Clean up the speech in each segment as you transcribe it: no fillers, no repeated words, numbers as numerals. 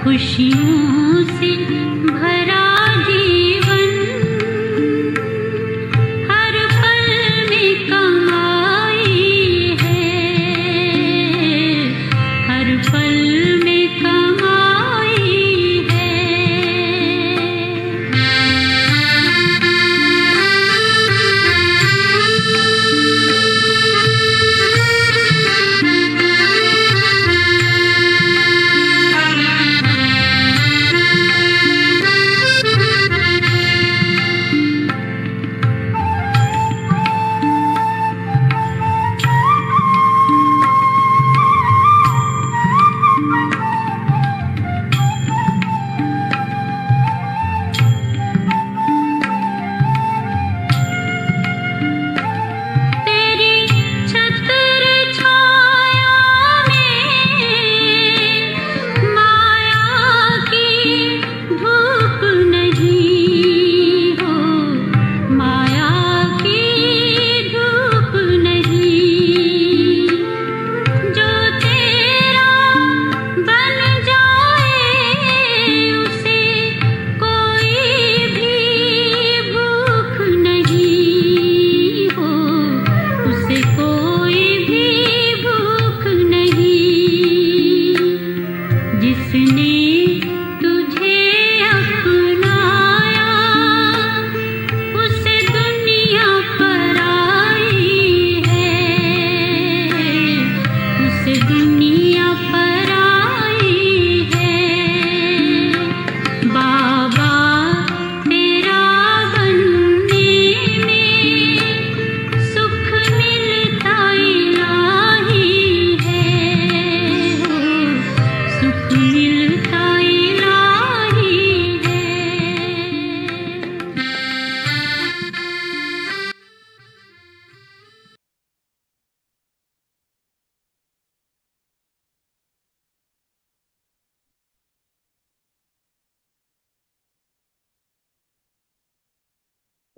खुशियों से भरा जीवन, हर पल में कमाई है, हर पल में कमाई है।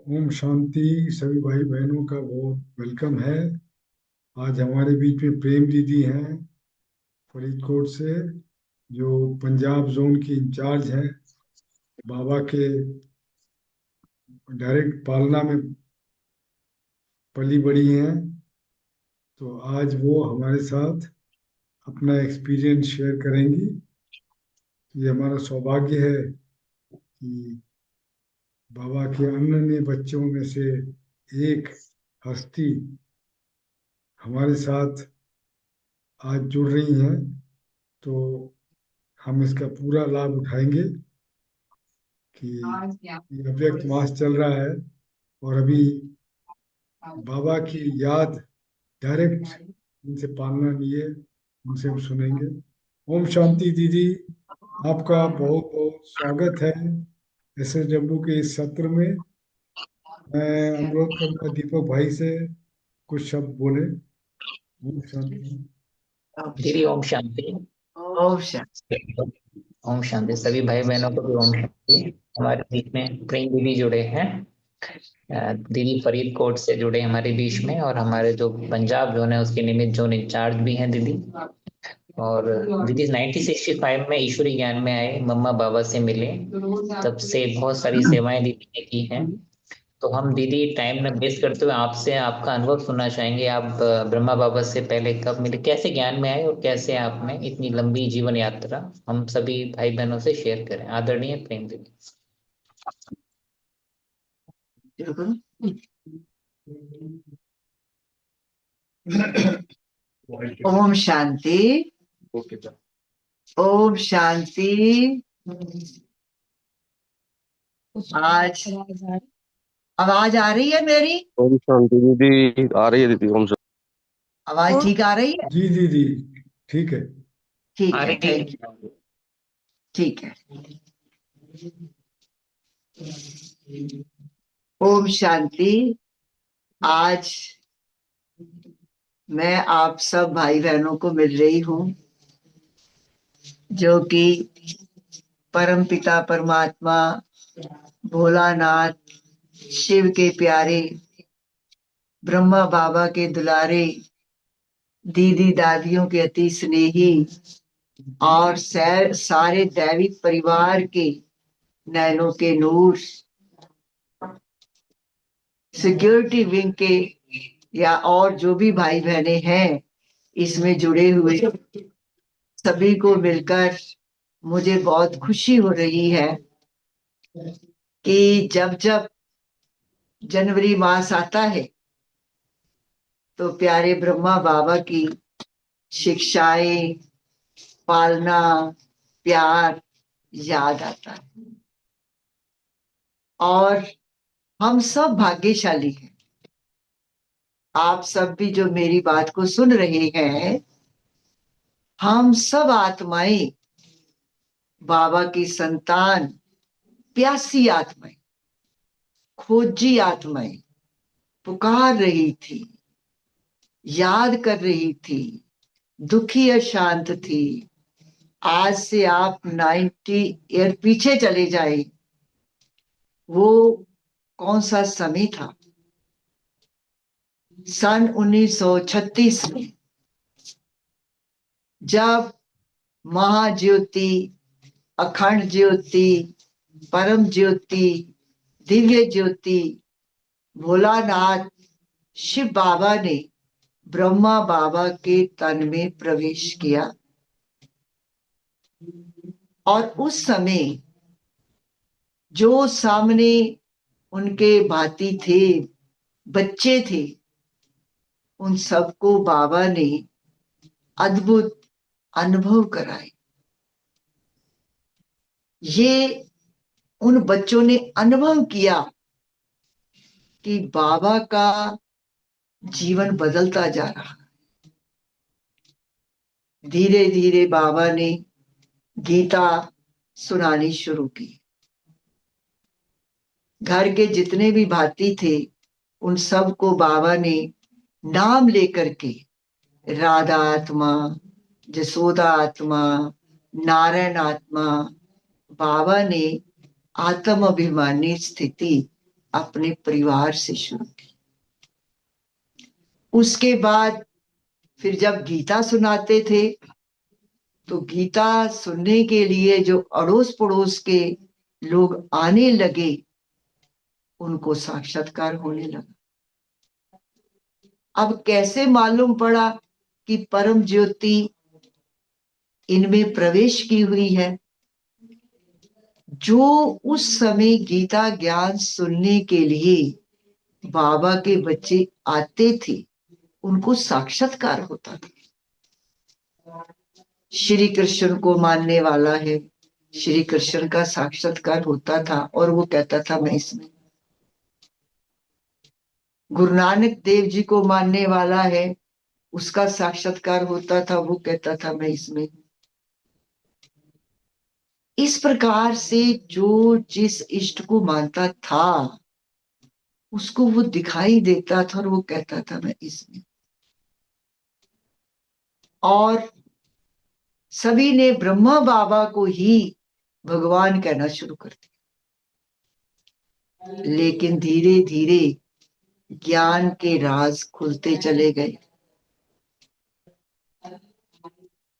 ओम शांति। सभी भाई बहनों का बहुत वेलकम है। आज हमारे बीच में प्रेम दीदी हैं फरीदकोट से, जो पंजाब जोन की इंचार्ज हैं। बाबा के डायरेक्ट पालना में पली बड़ी हैं। तो आज वो हमारे साथ अपना एक्सपीरियंस शेयर करेंगी। ये हमारा सौभाग्य है कि बाबा के अनन्य बच्चों में से एक हस्ती हमारे साथ आज जुड़ रही हैं। तो हम इसका पूरा लाभ उठाएंगे कि ये अव्यक्त मास चल रहा है और अभी बाबा की याद डायरेक्ट उनसे पालना लिए उनसे हम सुनेंगे। ओम शांति दीदी, आपका बहुत बहुत स्वागत है SSW के इस सत्र में। मैं अनुरोध करूंगा दीपक भाई से कुछ शब्द बोले। ओम शांति। दीदी ओम शांति। ओम शांति। ओम शांति। सभी भाई बहनों को भी ओम शांति। हमारे बीच में प्रेम दीदी जुड़े हैं। दीदी फरीदकोट से जुड़े हमारे बीच में, और हमारे जो पंजाब जोन है उसके निमित्त जोन इंचार्ज भी हैं दीदी। और दीदी 1965 में ईश्वरी ज्ञान में आए, मम्मा बाबा से मिले, तब से बहुत सारी सेवाएं दीदी ने की हैं। तो हम दीदी टाइम न वेस्ट करते हुए आपसे आपका अनुभव सुनना चाहेंगे। आप ब्रह्मा बाबा से पहले कब मिले, कैसे ज्ञान में आए, और कैसे आपने इतनी लंबी जीवन यात्रा हम सभी भाई बहनों से शेयर करें। आदरणीय प्रेम दीदी। ओम शांति। ओम शांति। आज आवाज आ रही है मेरी? ओम शांति दीदी। आ रही है दीदी? ओम शांति। आवाज ठीक आ रही है? जी दीदी, ठीक है। ठीक है, थैंक यू। ठीक है। ओम शांति। आज मैं आप सब भाई बहनों को मिल रही हूँ जो कि परम पिता परमात्मा भोलानाथ शिव के प्यारे ब्रह्मा बाबा के दुलारे दीदी दादियों के अति स्नेही और सारे दैविक परिवार के नैनों के नूर, सिक्योरिटी विंग के या और जो भी भाई बहने हैं इसमें जुड़े हुए, सभी को मिलकर मुझे बहुत खुशी हो रही है कि जब जब जनवरी मास आता है तो प्यारे ब्रह्मा बाबा की शिक्षाएं, पालना, प्यार याद आता है। और हम सब भाग्यशाली हैं। आप सब भी जो मेरी बात को सुन रहे हैं, हम सब आत्माएं बाबा की संतान, प्यासी आत्माएं, खोजी आत्माएं पुकार रही थी, याद कर रही थी, दुखी अशांत थी। आज से आप 90 ईयर पीछे चले जाए, वो कौन सा समय था? सन 1936 में जब महाज्योति, अखंड ज्योति, परम ज्योति, दिव्य ज्योति भोलानाथ शिव बाबा ने ब्रह्मा बाबा के तन में प्रवेश किया। और उस समय जो सामने उनके भाती थे, बच्चे थे, उन सबको बाबा ने अद्भुत अनुभव कराए। ये उन बच्चों ने अनुभव किया कि बाबा का जीवन बदलता जा रहा है। धीरे धीरे बाबा ने गीता सुनानी शुरू की। घर के जितने भी भाती थे उन सबको बाबा ने नाम लेकर के राधा आत्मा, जसोदा आत्मा, नारायण आत्मा, बाबा ने आत्म अभिमानी स्थिति अपने परिवार से शुरू की। उसके बाद फिर जब गीता सुनाते थे तो गीता सुनने के लिए जो अड़ोस पड़ोस के लोग आने लगे, उनको साक्षात्कार होने लगा। अब कैसे मालूम पड़ा कि परम ज्योति इनमें प्रवेश की हुई है? जो उस समय गीता ज्ञान सुनने के लिए बाबा के बच्चे आते थे, उनको साक्षात्कार होता था। श्री कृष्ण को मानने वाला है, श्री कृष्ण का साक्षात्कार होता था और वो कहता था मैं इसमें। गुरु नानक देव जी को मानने वाला है, उसका साक्षात्कार होता था, वो कहता था मैं इसमें। इस प्रकार से जो जिस इष्ट को मानता था उसको वो दिखाई देता था और वो कहता था मैं इसमें। और सभी ने ब्रह्मा बाबा को ही भगवान कहना शुरू कर दिया। लेकिन धीरे धीरे ज्ञान के राज खुलते चले गए।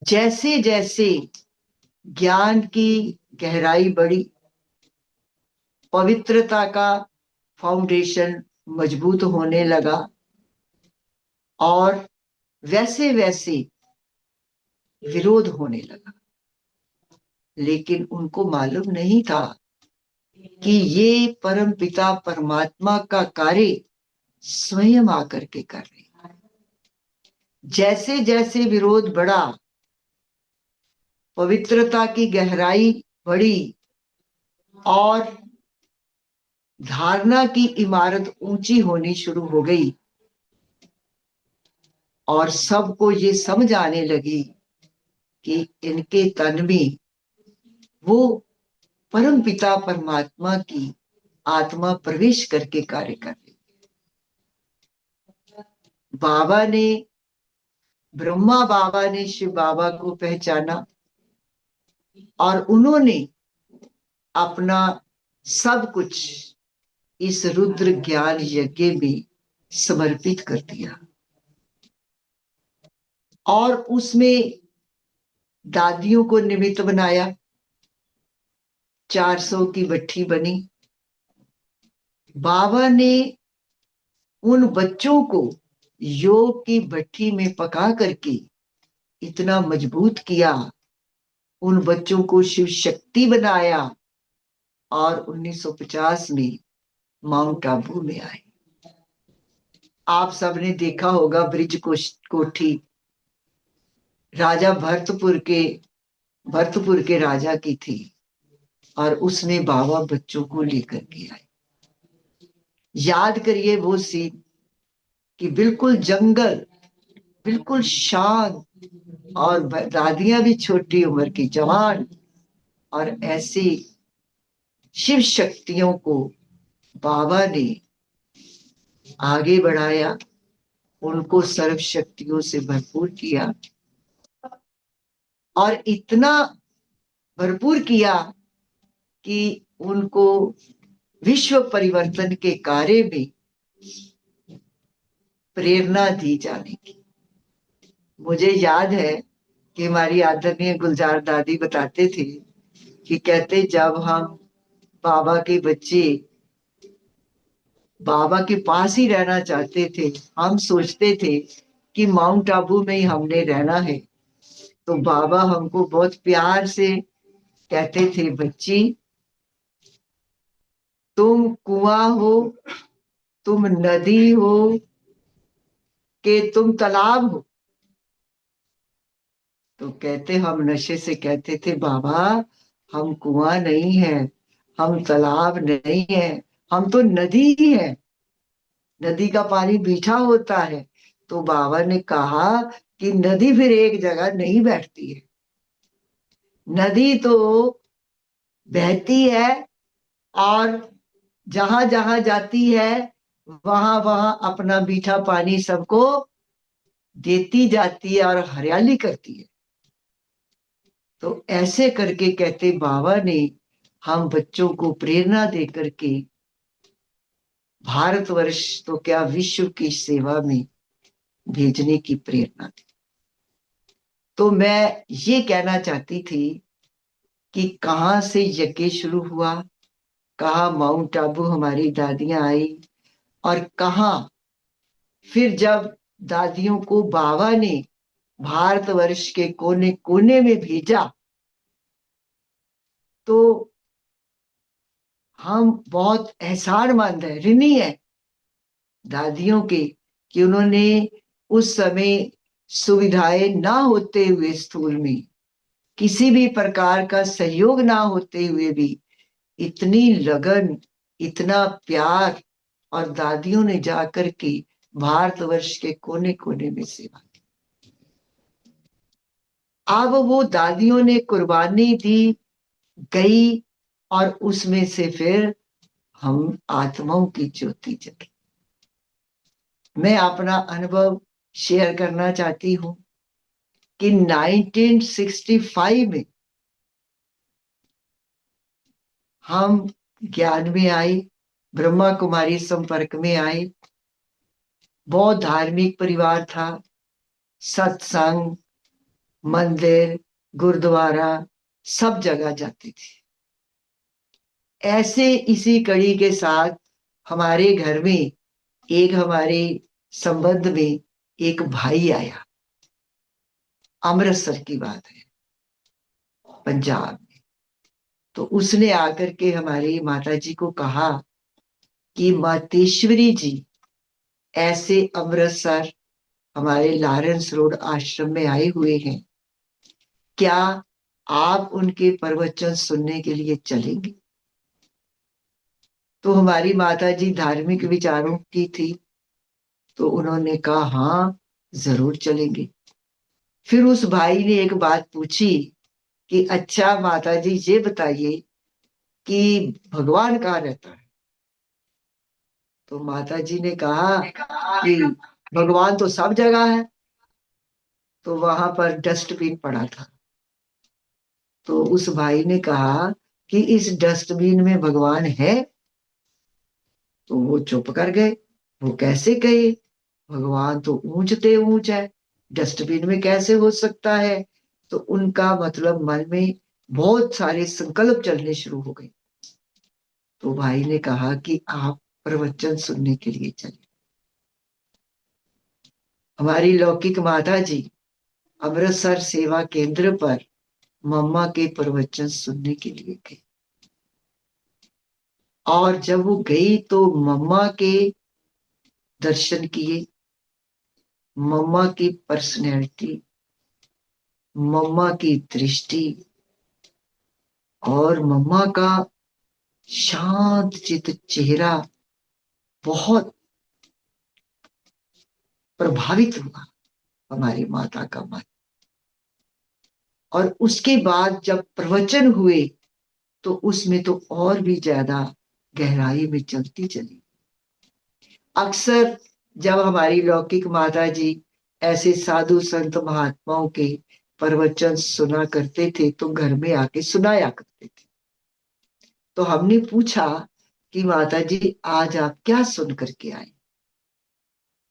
जैसे जैसे ज्ञान की गहराई बढ़ी, पवित्रता का फाउंडेशन मजबूत होने लगा, और वैसे वैसे विरोध होने लगा। लेकिन उनको मालूम नहीं था कि ये परम पिता परमात्मा का कार्य स्वयं आकर के कर रहे हैं। जैसे जैसे विरोध बढ़ा, पवित्रता की गहराई बढ़ी और धारणा की इमारत ऊंची होनी शुरू हो गई, और सबको ये समझ आने लगी कि इनके तन में वो परम पिता परमात्मा की आत्मा प्रवेश करके कार्य कर रही है। बाबा ने, ब्रह्मा बाबा ने शिव बाबा को पहचाना और उन्होंने अपना सब कुछ इस रुद्र ज्ञान यज्ञ में समर्पित कर दिया। और उसमें दादियों को निमित्त बनाया, 400 की भट्ठी बनी। बाबा ने उन बच्चों को योग की भट्ठी में पका करके इतना मजबूत किया, उन बच्चों को शिव शक्ति बनाया और 1950 में माउंट आबू में आए। आप सबने देखा होगा ब्रिज कोठी, राजा भरतपुर के राजा की थी, और उसमें बाबा बच्चों को लेकर के आए। याद करिए वो सीन कि बिल्कुल जंगल, बिल्कुल शांत, और दादियां भी छोटी उम्र की जवान, और ऐसी शिव शक्तियों को बाबा ने आगे बढ़ाया, उनको सर्व शक्तियों से भरपूर किया, और इतना भरपूर किया कि उनको विश्व परिवर्तन के कार्य में प्रेरणा दी जाने की। मुझे याद है कि हमारी आदरणीय गुलजार दादी बताते थे कि कहते जब हम बाबा के बच्चे बाबा के पास ही रहना चाहते थे, हम सोचते थे कि माउंट आबू में ही हमने रहना है, तो बाबा हमको बहुत प्यार से कहते थे, बच्ची तुम कुआं हो, तुम नदी हो, कि तुम तालाब हो। तो कहते, हम नशे से कहते थे, बाबा हम कुआं नहीं है, हम तालाब नहीं है, हम तो नदी ही है, नदी का पानी मीठा होता है। तो बाबा ने कहा कि नदी फिर एक जगह नहीं बैठती है, नदी तो बहती है, और जहां जहां जाती है वहां वहां अपना मीठा पानी सबको देती जाती है और हरियाली करती है। तो ऐसे करके कहते बाबा ने हम बच्चों को प्रेरणा दे करके भारतवर्ष तो क्या विश्व की सेवा में भेजने की प्रेरणा दी। तो मैं ये कहना चाहती थी कि कहाँ से यज्ञ शुरू हुआ, कहाँ माउंट आबू हमारी दादियां आई, और कहाँ फिर जब दादियों को बाबा ने भारतवर्ष के कोने कोने में भेजा, तो हम बहुत एहसानमंद है, ऋणी है दादियों के, कि उन्होंने उस समय सुविधाएं ना होते हुए, स्थूल में किसी भी प्रकार का सहयोग ना होते हुए भी इतनी लगन, इतना प्यार, और दादियों ने जाकर के भारतवर्ष के कोने कोने में सेवा की। अब वो दादियों ने कुर्बानी दी गई, और उसमें से फिर हम आत्माओं की ज्योति जगी। मैं अपना अनुभव शेयर करना चाहती हूं कि 1965 में हम ज्ञान में आए, ब्रह्मा कुमारी संपर्क में आए। बहुत धार्मिक परिवार था, सत्संग, मंदिर, गुरुद्वारा सब जगह जाते थे। ऐसे इसी कड़ी के साथ हमारे घर में एक, हमारे संबंध में एक भाई आया, अमृतसर की बात है, पंजाब में। तो उसने आकर के हमारी माता जी को कहा कि मातेश्वरी जी ऐसे अमृतसर हमारे लॉरेंस रोड आश्रम में आए हुए हैं, क्या आप उनके प्रवचन सुनने के लिए चलेंगे? तो हमारी माता जी धार्मिक विचारों की थी, तो उन्होंने कहा हाँ जरूर चलेंगे। फिर उस भाई ने एक बात पूछी कि अच्छा माता जी ये बताइए कि भगवान कहाँ रहता है? तो माता जी ने कहा कि भगवान तो सब जगह है। तो वहां पर डस्टबिन पड़ा था, तो उस भाई ने कहा कि इस डस्टबिन में भगवान है? तो वो चुप कर गए, वो कैसे कहे, भगवान तो ऊंचते ऊंच है, डस्टबिन में कैसे हो सकता है? तो उनका मतलब मन में बहुत सारे संकल्प चलने शुरू हो गए। तो भाई ने कहा कि आप प्रवचन सुनने के लिए चले। हमारी लौकिक माता जी अमृतसर सेवा केंद्र पर मम्मा के प्रवचन सुनने के लिए गई। और जब वो गई तो मम्मा के दर्शन किए, मम्मा की पर्सनैलिटी, मम्मा की दृष्टि और मम्मा का शांत चित चेहरा बहुत प्रभावित हुआ हमारी माता का मन। और उसके बाद जब प्रवचन हुए तो उसमें तो और भी ज्यादा गहराई में चलती चली। अक्सर जब हमारी लौकिक माता जी ऐसे साधु संत महात्माओं के प्रवचन सुना करते थे तो घर में आके सुनाया करते थे। तो हमने पूछा कि माता जी आज आप क्या सुन करके आए?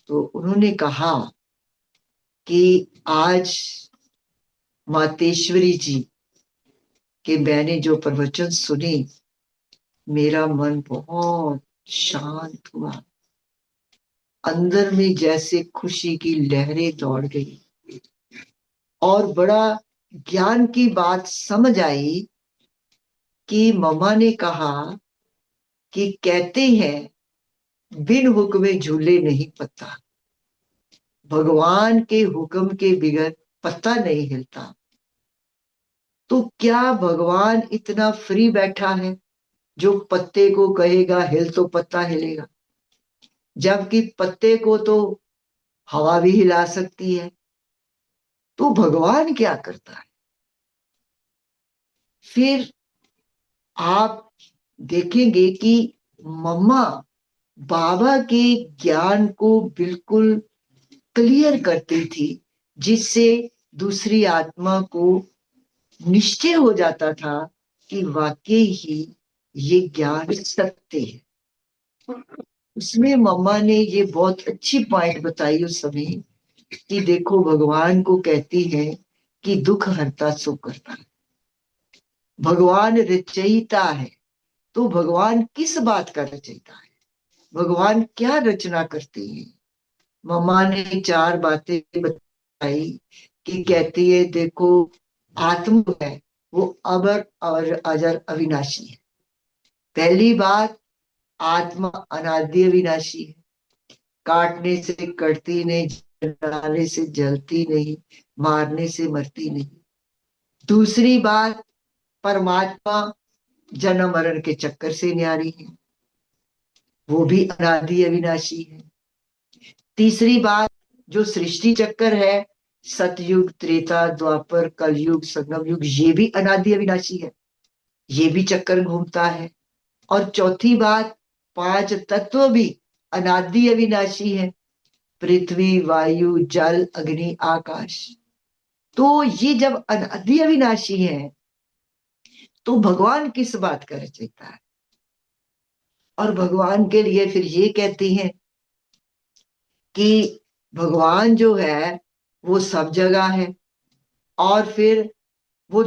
तो उन्होंने कहा कि आज मातेश्वरी जी के मैंने जो प्रवचन सुने मेरा मन बहुत शांत हुआ, अंदर में जैसे खुशी की लहरें दौड़ गई और बड़ा ज्ञान की बात समझ आई कि मम्मा ने कहा कि कहते हैं बिन हुक्मे झूले नहीं पत्ता, भगवान के हुक्म के बिगैर पत्ता नहीं हिलता। तो क्या भगवान इतना फ्री बैठा है जो पत्ते को कहेगा हिल तो पत्ता हिलेगा, जबकि पत्ते को तो हवा भी हिला सकती है। तो भगवान क्या करता है? फिर आप देखेंगे कि मम्मा बाबा के ज्ञान को बिल्कुल क्लियर करती थी, जिससे दूसरी आत्मा को निश्चय हो जाता था कि वाकई ही ये ज्ञान सत्य है। उसमें मम्मा ने ये बहुत अच्छी पॉइंट बताई उस समय कि देखो भगवान को कहती है कि दुख हरता सुख करता है, भगवान रचयिता है। तो भगवान किस बात का रचयिता है? भगवान क्या रचना करते हैं? मम्मा ने 4 बातें बताई कि कहती है देखो आत्मा है वो अमर और अजर अविनाशी है। पहली बात, आत्मा अनादि अविनाशी है, काटने से कटती नहीं, जलाने से जलती नहीं, मारने से मरती नहीं। दूसरी बात, परमात्मा जन्म मरण के चक्कर से न्यारी है, वो भी अनादि अविनाशी है। तीसरी बात, जो सृष्टि चक्कर है, सतयुग त्रेता द्वापर कलयुग संगम युग, ये भी अनादि अविनाशी है, ये भी चक्कर घूमता है। और चौथी बात, 5 तत्व भी अनादि अविनाशी है, पृथ्वी वायु जल अग्नि आकाश। तो ये जब अनादि अविनाशी है तो भगवान किस बात का रचयिता है? और भगवान के लिए फिर ये कहती हैं कि भगवान जो है वो सब जगह है और फिर वो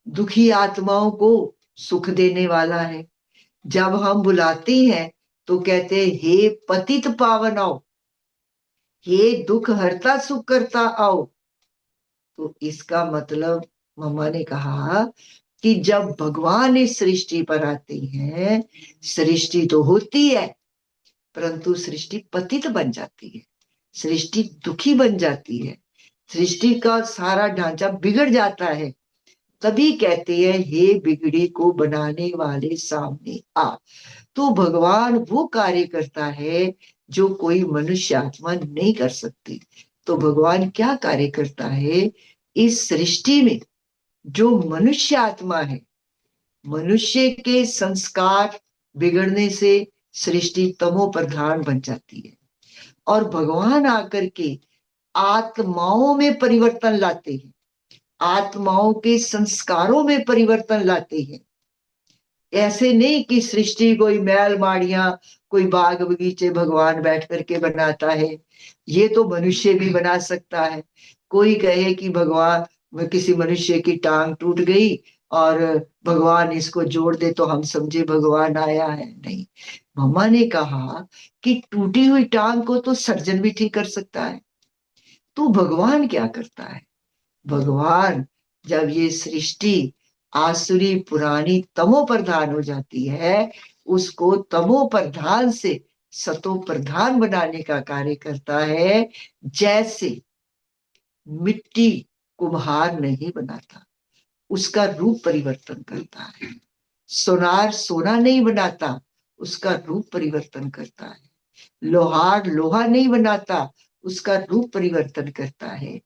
दुखी आत्माओं को सुख देने वाला है। जब हम बुलाते हैं तो कहते हैं हे पतित पावन आओ, हे दुख हरता सुख करता आओ। तो इसका मतलब मम्मा ने कहा कि जब भगवान इस सृष्टि पर आते हैं, सृष्टि तो होती है परंतु सृष्टि पतित बन जाती है, सृष्टि दुखी बन जाती है, सृष्टि का सारा ढांचा बिगड़ जाता है। तभी कहते हैं हे बिगड़ी को बनाने वाले सामने आ। तो भगवान वो कार्य करता है जो कोई मनुष्य आत्मा नहीं कर सकती। तो भगवान क्या कार्य करता है इस सृष्टि में? जो मनुष्य आत्मा है, मनुष्य के संस्कार बिगड़ने से सृष्टि तमो प्रधान बन जाती है और भगवान आकर के आत्माओं में परिवर्तन लाते हैं, आत्माओं के संस्कारों में परिवर्तन लाते हैं। ऐसे नहीं कि सृष्टि कोई महल माड़ियां कोई बाग बगीचे भगवान बैठ करके बनाता है, ये तो मनुष्य भी बना सकता है। कोई कहे कि भगवान मैं किसी मनुष्य की टांग टूट गई और भगवान इसको जोड़ दे तो हम समझे भगवान आया है। नहीं, मम्मा ने कहा कि टूटी हुई टांग को तो सर्जन भी ठीक कर सकता है, तो भगवान क्या करता है? भगवान जब ये सृष्टि आसुरी पुरानी तमो प्रधान हो जाती है, उसको तमो प्रधान से सतो प्रधान बनाने का कार्य करता है। जैसे मिट्टी कुम्हार नहीं बनाता, उसका रूप परिवर्तन करता है। सोनार सोना नहीं बनाता, उसका रूप परिवर्तन करता है। लोहार लोहा नहीं बनाता, उसका रूप परिवर्तन करता है।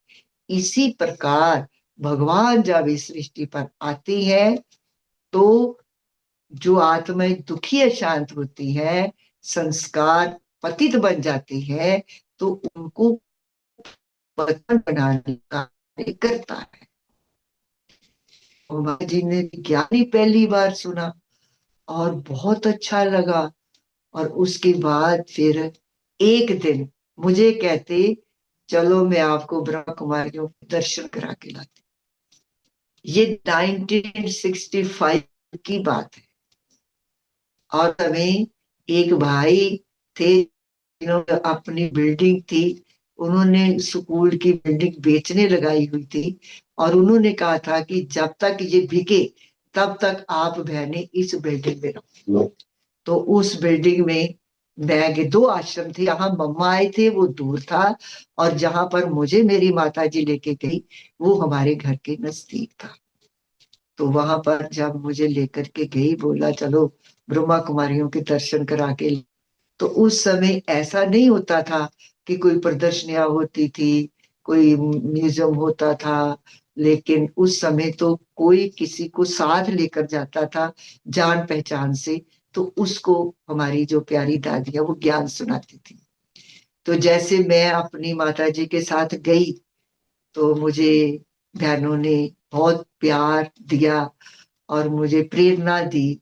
इसी प्रकार भगवान जब इस सृष्टि पर आती है तो जो आत्माएं दुखी अशांत होती है, संस्कार पतित बन जाती है, तो उनको पतन बनाने का कार्य करता है। बाबा जी ने ज्ञान ही पहली बार सुना और बहुत अच्छा लगा। और उसके बाद फिर एक दिन मुझे कहते, चलो मैं आपको ब्रह्मा कुमारियों के दर्शन करा के लाती। ये 1965 की बात है। और हमें एक भाई थे जिन्होंने अपनी बिल्डिंग थी, उन्होंने स्कूल की बिल्डिंग बेचने लगाई हुई थी और उन्होंने कहा था कि जब तक ये बिके तब तक आप बहनें इस बिल्डिंग में रहो। तो उस बिल्डिंग में मैं, दो आश्रम थे, जहाँ मम्मा आए थे वो दूर था और जहां पर मुझे मेरी माता जी लेके गई वो हमारे घर के नजदीक था। तो वहां पर जब मुझे लेकर के गई, बोला चलो ब्रह्मा कुमारियों के दर्शन करा के, तो उस समय ऐसा नहीं होता था कि कोई प्रदर्शनियां होती थी, कोई म्यूजियम होता था। लेकिन उस समय तो कोई किसी को साथ लेकर जाता था जान पहचान से, तो उसको हमारी जो प्यारी दादी है वो ज्ञान सुनाती थी। तो जैसे मैं अपनी माता जी के साथ गई तो मुझे बहनों ने बहुत प्यार दिया और मुझे प्रेरणा दी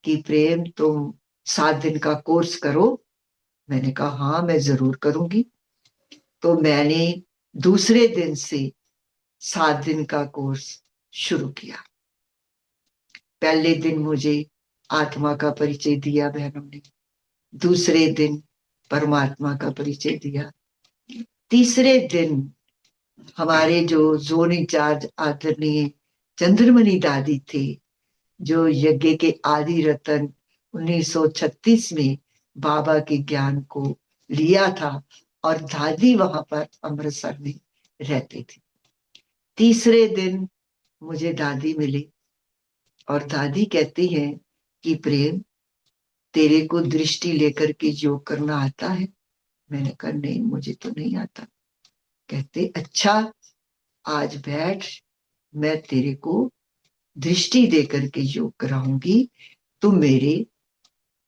कि प्रेम तुम 7 दिन का कोर्स करो। मैंने कहा हाँ मैं जरूर करूंगी। तो मैंने दूसरे दिन से 7 दिन का कोर्स शुरू किया। पहले दिन मुझे आत्मा का परिचय दिया बहनों ने, दूसरे दिन परमात्मा का परिचय दिया, तीसरे दिन हमारे जो जोन इंचार्ज आदरणीय चंद्रमणि दादी थे, जो यज्ञ के आदि रतन 1936 में बाबा के ज्ञान को लिया था और दादी वहां पर अमृतसर में रहते थे। तीसरे दिन मुझे दादी मिली और दादी कहती हैं कि प्रेम, तेरे को दृष्टि लेकर के योग करना आता है? मैंने कहा नहीं मुझे तो नहीं आता। कहते अच्छा आज बैठ, मैं तेरे को दृष्टि देकर के योग कराऊंगी, तुम मेरे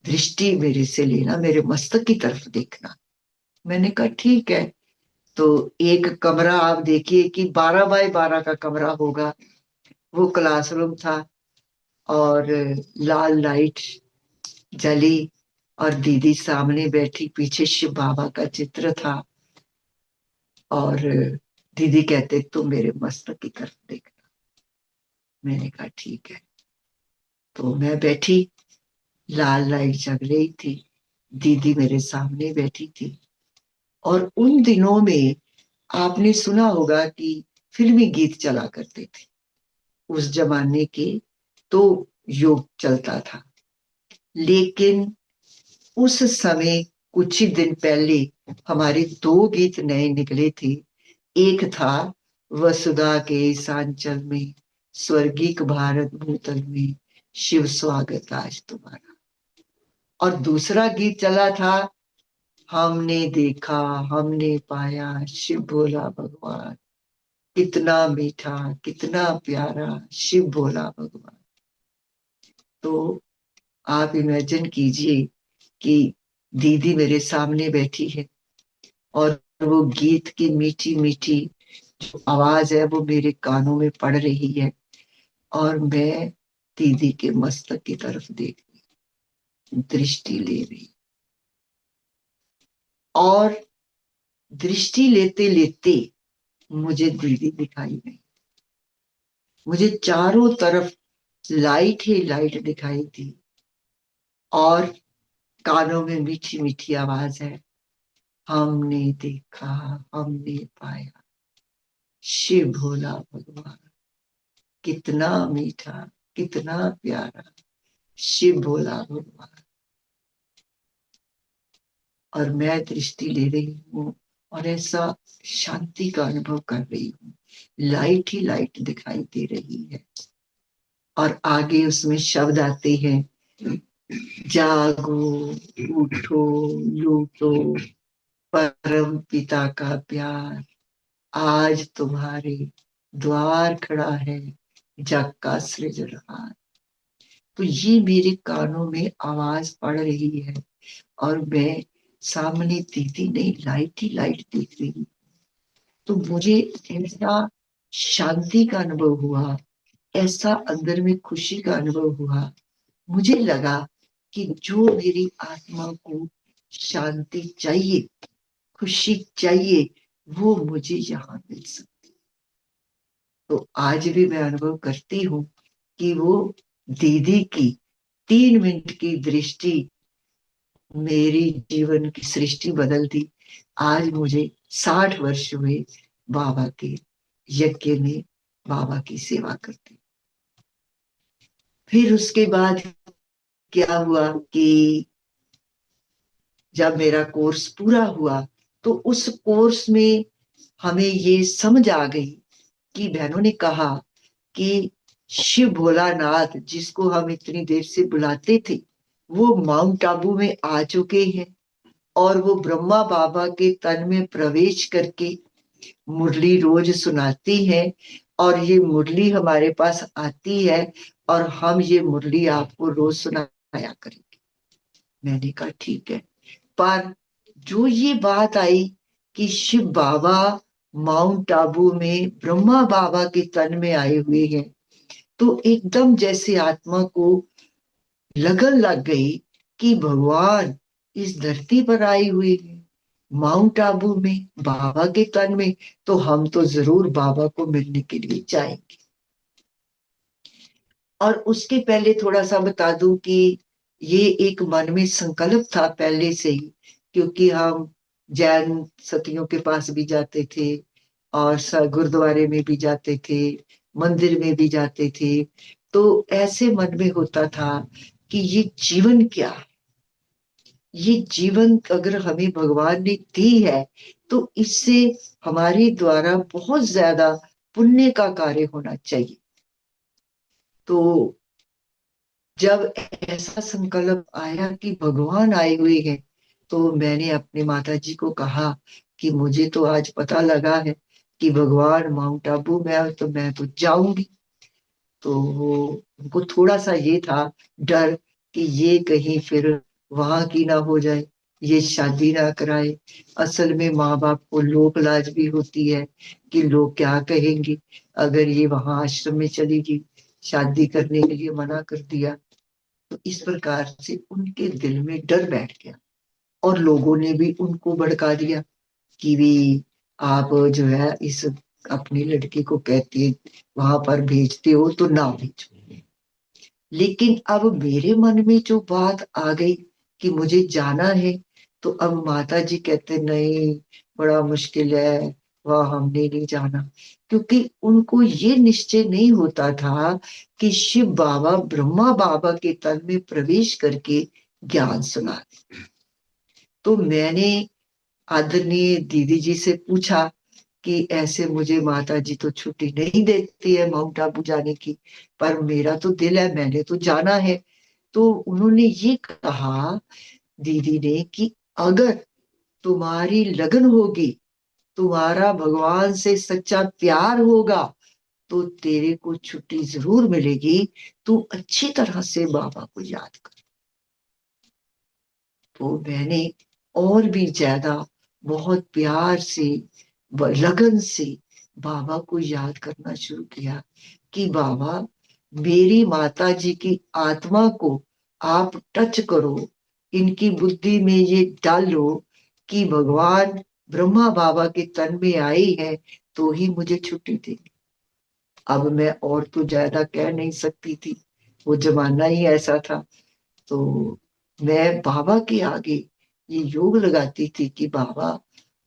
दृष्टि मेरे से लेना, मेरे मस्तक की तरफ देखना। मैंने कहा ठीक है। तो एक कमरा आप देखिए कि 12 बाय 12 का कमरा होगा, वो क्लासरूम था और लाल लाइट जली और दीदी सामने बैठी, पीछे शिव बाबा का चित्र था और दीदी कहते तुम मेरे मस्तक की तरफ देखना। मैंने कहा ठीक है। तो मैं बैठी, लाल लाइट जग रही थी, दीदी मेरे सामने बैठी थी। और उन दिनों में आपने सुना होगा कि फिल्मी गीत चला करते थे उस जमाने के, तो योग चलता था। लेकिन उस समय कुछ ही दिन पहले हमारे 2 गीत नए निकले थे। एक था वसुधा के सांचल में, स्वर्गीक भारत भूतल में, शिव स्वागत आज तुम्हारा। और दूसरा गीत चला था, हमने देखा हमने पाया शिव भोला भगवान, कितना मीठा कितना प्यारा शिव भोला भगवान। तो आप इमेजिन कीजिए कि दीदी मेरे सामने बैठी है और वो गीत की मीठी मीठी जो आवाज है वो मेरे कानों में पड़ रही है और मैं दीदी के मस्तक की तरफ देख रही, दृष्टि ले रही। और दृष्टि लेते लेते मुझे दीदी दिखाई नहीं। मुझे चारों तरफ लाइट ही लाइट दिखाई दी और कानों में मीठी मीठी आवाज है, हमने देखा, हमने पाया शिव भोला भगवान। कितना मीठा, कितना प्यारा शिव भोला भगवान। और मैं दृष्टि ले रही हूँ और ऐसा शांति का अनुभव कर रही हूँ। लाइट ही लाइट दिखाई दे रही है और आगे उसमें शब्द आते हैं, जागो, उठो, लूटो परम पिता का प्यार, आज तुम्हारे द्वार खड़ा है जग का सृजनहार। तो ये मेरे कानों में आवाज पड़ रही है और मैं सामने दीदी नहीं लाइट ही लाइट देख रही हूँ। तो मुझे ऐसा शांति का अनुभव हुआ, ऐसा अंदर में खुशी का अनुभव हुआ। मुझे लगा कि जो मेरी आत्मा को शांति चाहिए, खुशी चाहिए, वो मुझे यहाँ मिल सकती। तो आज भी मैं अनुभव करती हूँ कि वो दीदी की 3 मिनट की दृष्टि मेरी जीवन की सृष्टि बदल दी। आज मुझे 60 वर्ष हुए बाबा के यज्ञ में बाबा की सेवा करते। फिर उसके बाद क्या हुआ कि जब मेरा कोर्स पूरा हुआ तो उस कोर्स में हमें ये समझ आ गई कि बहनों ने कहा कि शिव भोलानाथ जिसको हम इतनी देर से बुलाते थे वो माउंट आबू में आ चुके हैं और वो ब्रह्मा बाबा के तन में प्रवेश करके मुरली रोज सुनाती है और ये मुरली हमारे पास आती है और हम ये मुरली आपको रोज सुनाया करेंगे। मैंने कहा ठीक है। पर जो ये बात आई कि शिव बाबा माउंट आबू में ब्रह्मा बाबा के तन में आए हुए हैं, तो एकदम जैसे आत्मा को लगन लग गई कि भगवान इस धरती पर आए हुए हैं माउंट आबू में बाबा के तन में, तो हम तो जरूर बाबा को मिलने के लिए जाएंगे। और उसके पहले थोड़ा सा बता दूं कि ये एक मन में संकल्प था पहले से ही, क्योंकि हम जैन सतियों के पास भी जाते थे और गुरुद्वारे में भी जाते थे, मंदिर में भी जाते थे। तो ऐसे मन में होता था कि ये जीवन क्या है, ये जीवन अगर हमें भगवान ने दी है तो इससे हमारे द्वारा बहुत ज्यादा पुण्य का कार्य होना चाहिए। तो जब ऐसा संकल्प आया कि भगवान आए हुए हैं तो मैंने अपने माता जी को कहा कि मुझे तो आज पता लगा है कि भगवान माउंट आबू में है तो मैं तो जाऊंगी। तो उनको थोड़ा सा ये था डर कि ये कहीं फिर वहां की ना हो जाए, ये शादी ना कराए। असल में माँ बाप को लोक लाज भी होती है कि लोग क्या कहेंगे अगर ये वहां आश्रम में चलेगी, शादी करने के लिए मना कर दिया। तो इस प्रकार से उनके दिल में डर बैठ गया और लोगों ने भी उनको भड़का दिया कि भी आप जो है इस अपनी लड़की को कहते वहां पर भेजते हो तो ना भेजो। लेकिन अब मेरे मन में जो बात आ गई कि मुझे जाना है, तो अब माता जी कहते नहीं, बड़ा मुश्किल है, वह हमने नहीं जाना। क्योंकि उनको ये निश्चय नहीं होता था कि शिव बाबा ब्रह्मा बाबा के तन में प्रवेश करके ज्ञान सुना। तो मैंने आदरणीय दीदी जी से पूछा कि ऐसे मुझे माता जी तो छुट्टी नहीं देती है माउंट आबू जाने की, पर मेरा तो दिल है, मैंने तो जाना है। तो उन्होंने ये कहा दीदी ने कि अगर तुम्हारी लगन होगी, तुम्हारा भगवान से सच्चा प्यार होगा तो तेरे को छुट्टी जरूर मिलेगी, तू अच्छी तरह से बाबा को याद कर। तो मैंने और भी ज्यादा बहुत प्यार से लगन से बाबा को याद करना शुरू किया कि बाबा मेरी माता जी की आत्मा को आप टच करो, इनकी बुद्धि में ये डालो कि भगवान ब्रह्मा बाबा के तन में आई है तो ही मुझे छुट्टी देंगे। अब मैं और तो ज्यादा कह नहीं सकती थी, वो जमाना ही ऐसा था। तो मैं बाबा के आगे ये योग लगाती थी कि बाबा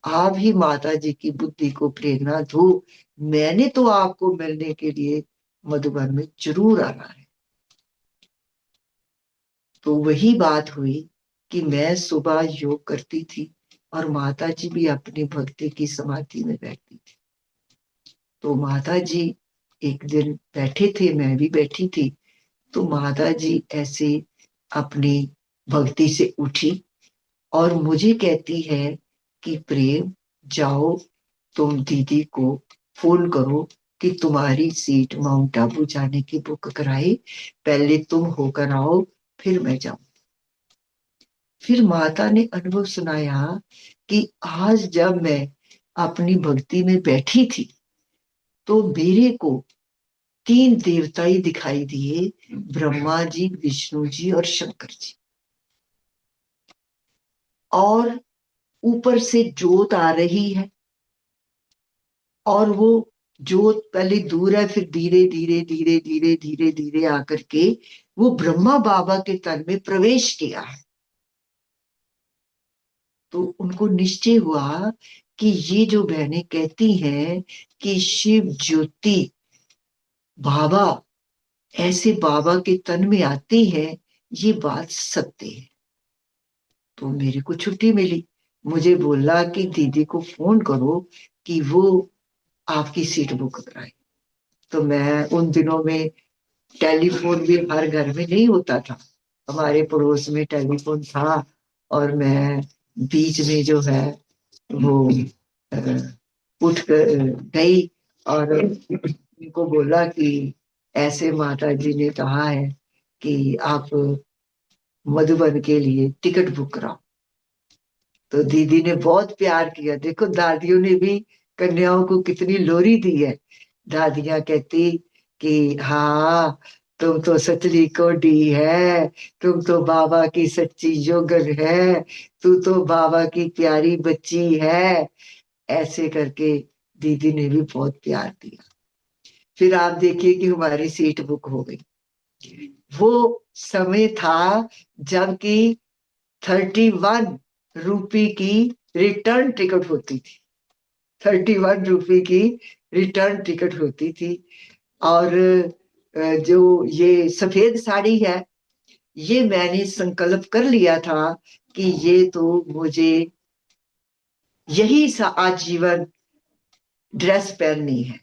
आप ही माता जी की बुद्धि को प्रेरणा दो, मैंने तो आपको मिलने के लिए मधुबन में जरूर आना है। तो वही बात हुई कि मैं सुबह योग करती थी और माता जी भी अपनी भक्ति की समाधि में बैठती थी। तो माता जी एक दिन बैठे थे, मैं भी बैठी थी, तो माता जी ऐसे अपनी भक्ति से उठी और मुझे कहती है कि प्रेम जाओ, तुम दीदी को फोन करो कि तुम्हारी सीट माउंट आबू जाने की बुक कराए, पहले तुम होकर आओ फिर मैं जाऊं। फिर माता ने अनुभव सुनाया कि आज जब मैं अपनी भक्ति में बैठी थी तो मेरे को 3 देवता ही दिखाई दिए, ब्रह्मा जी, विष्णु जी और शंकर जी। और ऊपर से जोत आ रही है और वो जोत पहले दूर है, फिर धीरे धीरे धीरे धीरे धीरे धीरे आकर के वो ब्रह्मा बाबा के तन में प्रवेश किया है। तो उनको निश्चय हुआ कि ये जो बहनें कहती हैं कि शिव ज्योति बाबा ऐसे बाबा के तन में आती है, ये बात सत्य है। तो मेरे को छुट्टी मिली, मुझे बोला कि दीदी को फोन करो कि वो आपकी सीट बुक कराए। तो मैं उन दिनों में टेलीफोन भी हर घर में नहीं होता था, हमारे पड़ोस में टेलीफोन था और मैं बीच में जो है वो उठ कर गई और उनको बोला कि ऐसे माता जी ने कहा है कि आप मधुबन के लिए टिकट बुक कराओ। तो दीदी ने बहुत प्यार किया, देखो दादियों ने भी कन्याओं को कितनी लोरी दी है। दादियां कहती कि हाँ तुम तो सचली कोडी है, तुम तो बाबा की सच्ची जोगन है, तू तो बाबा की प्यारी बच्ची है, ऐसे करके दीदी ने भी बहुत प्यार दिया। फिर आप देखिए कि हमारी सीट बुक हो गई। वो समय था जबकि 31 रुपए की रिटर्न टिकट होती थी, 31 रुपए की रिटर्न टिकट होती थी। और जो ये सफेद साड़ी है, ये मैंने संकल्प कर लिया था कि ये तो मुझे यही आजीवन ड्रेस पहननी है।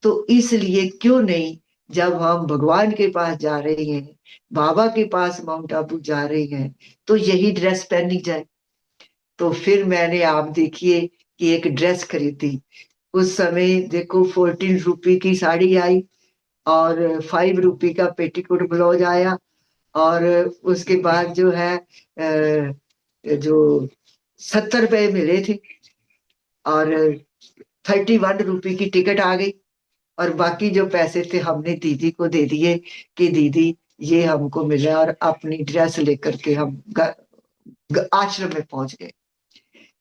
तो इसलिए क्यों नहीं, जब हम भगवान के पास जा रहे हैं, बाबा के पास माउंट आबू जा रहे हैं, तो यही ड्रेस पहनी जाए। तो फिर मैंने, आप देखिए कि एक ड्रेस खरीदी। उस समय देखो 14 रुपए की साड़ी आई और 5 रुपए का पेटीकोट ब्लाउज आया और उसके बाद जो है जो 70 रुपए मिले थे और 31 रुपए की टिकट आ गई और बाकी जो पैसे थे हमने दीदी को दे दिए कि दीदी ये हमको मिला, और अपनी ड्रेस लेकर के हम आश्रम में पहुंच गए।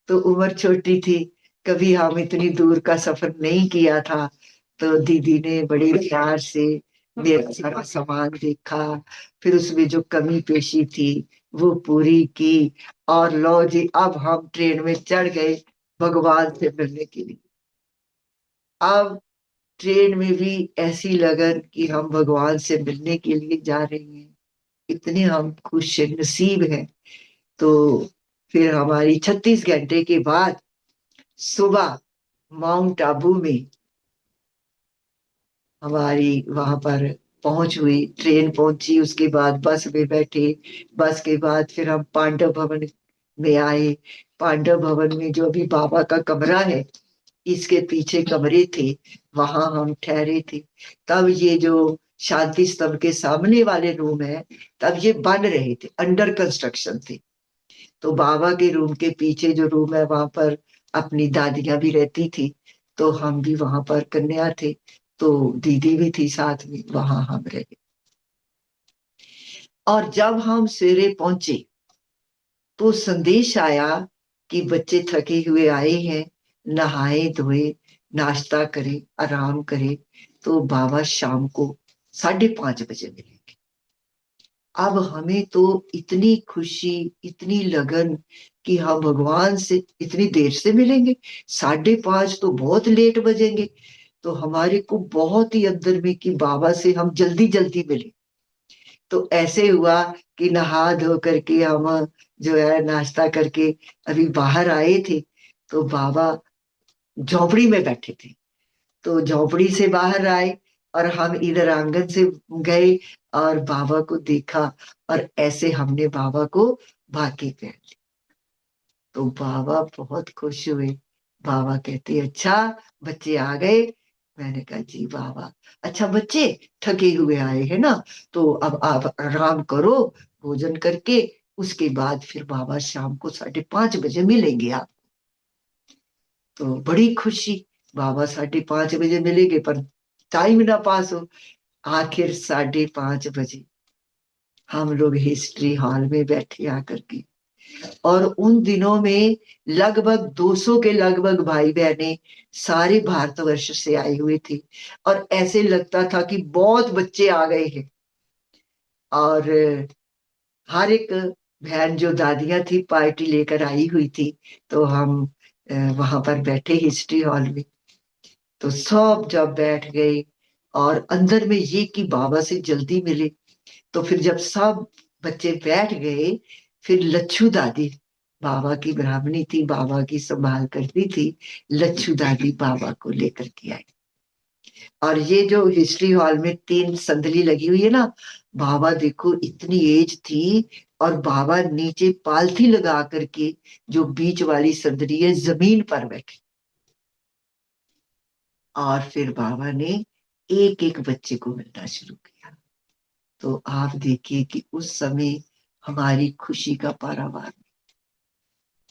तो उम्र छोटी थी, कभी हम इतनी दूर का सफर नहीं किया था। तो दीदी ने बड़े प्यार से मेरा सारा सामान देखा, फिर उसमें जो कमी पेशी थी वो पूरी की, और लो जी अब हम ट्रेन में चढ़ गए भगवान से मिलने के लिए। अब ट्रेन में भी ऐसी लगन कि हम भगवान से मिलने के लिए जा रहे हैं, इतने हम खुश नसीब हैं। तो फिर हमारी 36 घंटे के बाद सुबह माउंट आबू में हमारी वहां पर पहुंच हुई, ट्रेन पहुंची, उसके बाद बस में बैठे, बस के बाद फिर हम पांडव भवन में आए। पांडव भवन में जो अभी बाबा का कमरा है, इसके पीछे कमरे थे, वहां हम ठहरे थे। तब ये जो शांति स्तंभ के सामने वाले रूम है, तब ये बन रहे थे, अंडर कंस्ट्रक्शन थे। तो बाबा के रूम के पीछे जो रूम है वहां पर अपनी दादियां भी रहती थी, तो हम भी वहां पर कन्या थे, तो दीदी भी थी साथ में, वहां हम रहे। और जब हम सवेरे पहुंचे तो संदेश आया कि बच्चे थके हुए आए हैं, नहाए धोए, नाश्ता करें, आराम करें, तो बाबा शाम को 5:30 बजे मिलेंगे। अब हमें तो इतनी खुशी, इतनी लगन कि हम भगवान से इतनी देर से मिलेंगे, 5:30 तो बहुत लेट बजेंगे। तो हमारे को बहुत ही अंदर में कि बाबा से हम जल्दी जल्दी मिले। तो ऐसे हुआ कि नहा धो करके हम जो है नाश्ता करके अभी बाहर आए थे, तो बाबा झोपड़ी में बैठे थे। तो झोपड़ी से बाहर आए और हम इधर आंगन से गए और बाबा को देखा, और ऐसे हमने बाबा को भाके पहन ली। तो बाबा बहुत खुश हुए। बाबा कहते अच्छा बच्चे आ गए। मैंने कहा जी बाबा। अच्छा बच्चे थके हुए आए हैं ना, तो अब आप आराम करो भोजन करके, उसके बाद फिर बाबा शाम को 5:30 बजे मिलेंगे आप। तो बड़ी खुशी, बाबा 5:30 बजे मिलेंगे, पर टाइम ना पास हो। आखिर 5:30 बजे हम लोग हिस्ट्री हॉल में बैठे आकर के, और उन दिनों में लगभग 200 के लगभग भाई बहने सारे भारतवर्ष से आए हुए थे, और ऐसे लगता था कि बहुत बच्चे आ गए हैं। और हर एक बहन जो दादियां थी पार्टी लेकर आई हुई थी। तो हम वहां पर बैठे हिस्ट्री हॉल में। तो सब जब बैठ गए और अंदर में ये कि बाबा से जल्दी मिले, तो फिर जब सब बच्चे बैठ गए, फिर लच्छू दादी, बाबा की ब्राह्मणी थी, बाबा की संभाल करती थी, लच्छू दादी बाबा को लेकर के आई। और ये जो हिस्ट्री हॉल में 3 संदली लगी हुई है ना, बाबा देखो इतनी एज थी, और बाबा नीचे पालथी लगा करके जो बीच वाली संदली है जमीन पर बैठे, और फिर बाबा ने एक एक बच्चे को मिलना शुरू किया। तो आप देखिए कि उस समय हमारी खुशी का पारावार नहीं।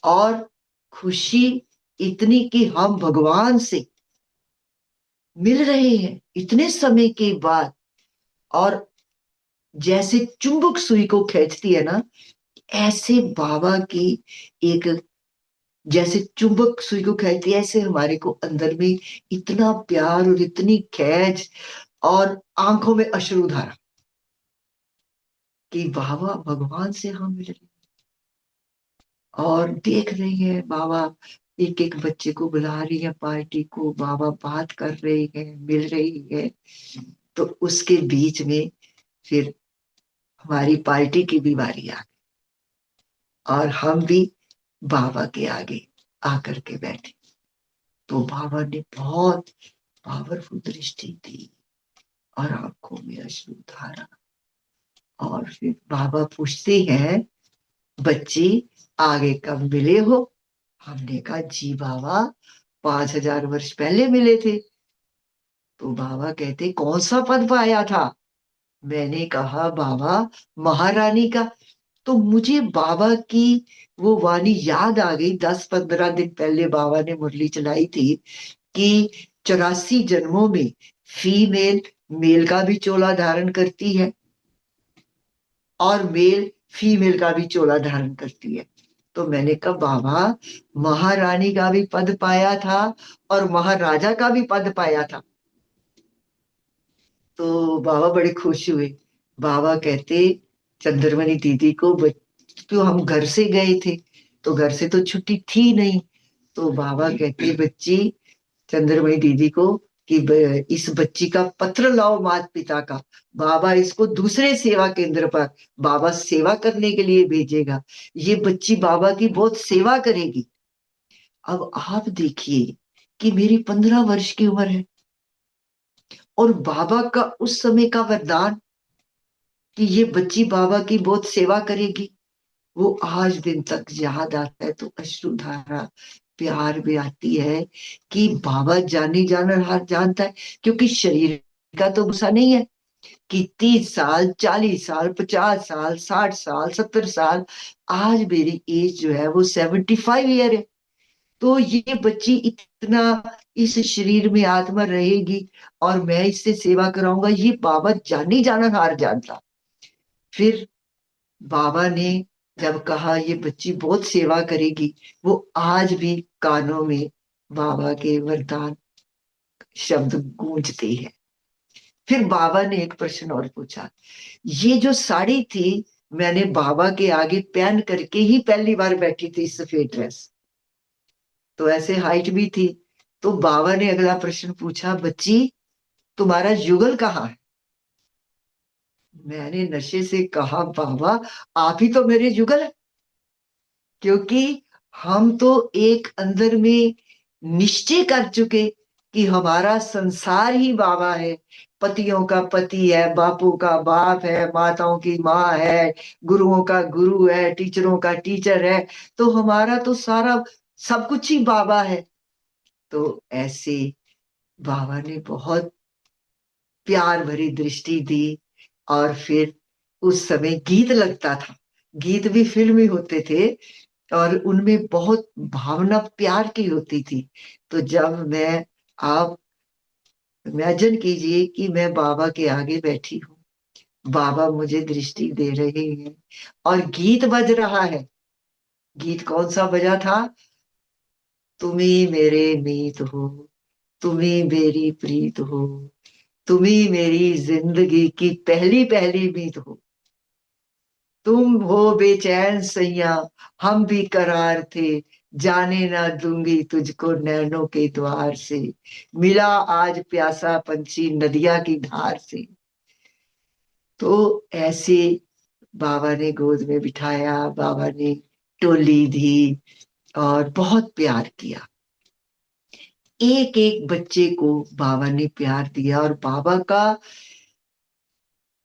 और खुशी इतनी कि हम भगवान से मिल रहे हैं इतने समय के बाद। और जैसे चुंबक सुई को खींचती है ना, ऐसे बाबा की एक, जैसे चुंबक सुई को खींचती है, ऐसे हमारे को अंदर में इतना प्यार और इतनी खींच, और आंखों में अश्रुधारा कि बाबा भगवान से हम मिल रहे हैं। और देख रही है बाबा एक एक बच्चे को बुला रही है पार्टी को, बाबा बात कर रही है, मिल रही है। तो उसके बीच में फिर हमारी पार्टी की भी बारी आ गई, और हम भी बाबा के आगे आकर के बैठे। तो बाबा ने बहुत पावरफुल दृष्टि दी और आंखों में अश्रुधारा। और फिर बाबा पूछते हैं बच्चे आगे कब मिले हो? हमने कहा जी बाबा 5,000 वर्ष पहले मिले थे। तो बाबा कहते कौन सा पद पाया था? मैंने कहा बाबा महारानी का। तो मुझे बाबा की वो वाणी याद आ गई। 10-15 दिन पहले बाबा ने मुरली चलाई थी कि 84 जन्मों में फीमेल मेल का भी चोला धारण करती है, और मेल फीमेल का भी चोला धारण करती है। तो मैंने कहा बाबा महारानी का भी पद पाया था और महाराजा का भी पद पाया था। तो बाबा बड़े खुश हुए। बाबा कहते चंद्रमणि दीदी को क्यों, हम घर से गए थे तो घर से तो छुट्टी थी नहीं। तो बाबा कहते बच्ची चंद्रमणि दीदी को कि इस बच्ची का पत्र लाओ माता पिता का, बाबा इसको दूसरे सेवा केंद्र पर बाबा सेवा करने के लिए भेजेगा, ये बच्ची बाबा की बहुत सेवा करेगी। अब आप देखिए कि मेरी 15 वर्ष की उम्र है, और बाबा का उस समय का वरदान कि ये बच्ची बाबा की बहुत सेवा करेगी, वो आज दिन तक याद आता है तो अश्रुधारा प्यार भी आती है कि बाबा जानी जाना हार जानता है। क्योंकि शरीर का तो गुस्सा नहीं है कि 30 साल 40 साल 50 साल 60 साल 70 साल, आज मेरी एज जो है वो 75 ईयर है। तो ये बच्ची इतना इस शरीर में आत्मा रहेगी और मैं इससे सेवा कराऊंगा, ये बाबा जानी जाना हार जानता। फिर बाबा ने जब कहा ये बच्ची बहुत सेवा करेगी, वो आज भी कानों में बाबा के वरदान शब्द गूंजते हैं। फिर बाबा ने एक प्रश्न और पूछा, ये जो साड़ी थी मैंने बाबा के आगे पहन करके ही पहली बार बैठी थी, सफेद ड्रेस, तो ऐसे हाइट भी थी। तो बाबा ने अगला प्रश्न पूछा, बच्ची तुम्हारा युगल कहाँ है? मैंने नशे से कहा, बाबा आप ही तो मेरे युगल है, क्योंकि हम तो एक अंदर में निश्चय कर चुके कि हमारा संसार ही बाबा है, पतियों का पति है, बापों का बाप है, माताओं की माँ है, गुरुओं का गुरु है, टीचरों का टीचर है, तो हमारा तो सारा सब कुछ ही बाबा है। तो ऐसे बाबा ने बहुत प्यार भरी दृष्टि दी। और फिर उस समय गीत लगता था, गीत भी फिल्मी होते थे और उनमें बहुत भावना प्यार की होती थी। तो जब मैं, आप इमेजिन कीजिए कि मैं बाबा के आगे बैठी हूँ, बाबा मुझे दृष्टि दे रहे हैं और गीत बज रहा है। गीत कौन सा बजा था? तुम्ही मेरे मीत हो, तुम्ही मेरी प्रीत हो, तुम्ही मेरी जिंदगी की पहली पहली मीत हो, तुम हो बेचैन सैया हम भी करार थे, जाने ना दूंगी तुझको नैनों के द्वार से, मिला आज प्यासा पंछी नदिया की धार से। तो ऐसे बाबा ने गोद में बिठाया, बाबा ने टोली दी और बहुत प्यार किया। एक एक बच्चे को बाबा ने प्यार दिया और बाबा का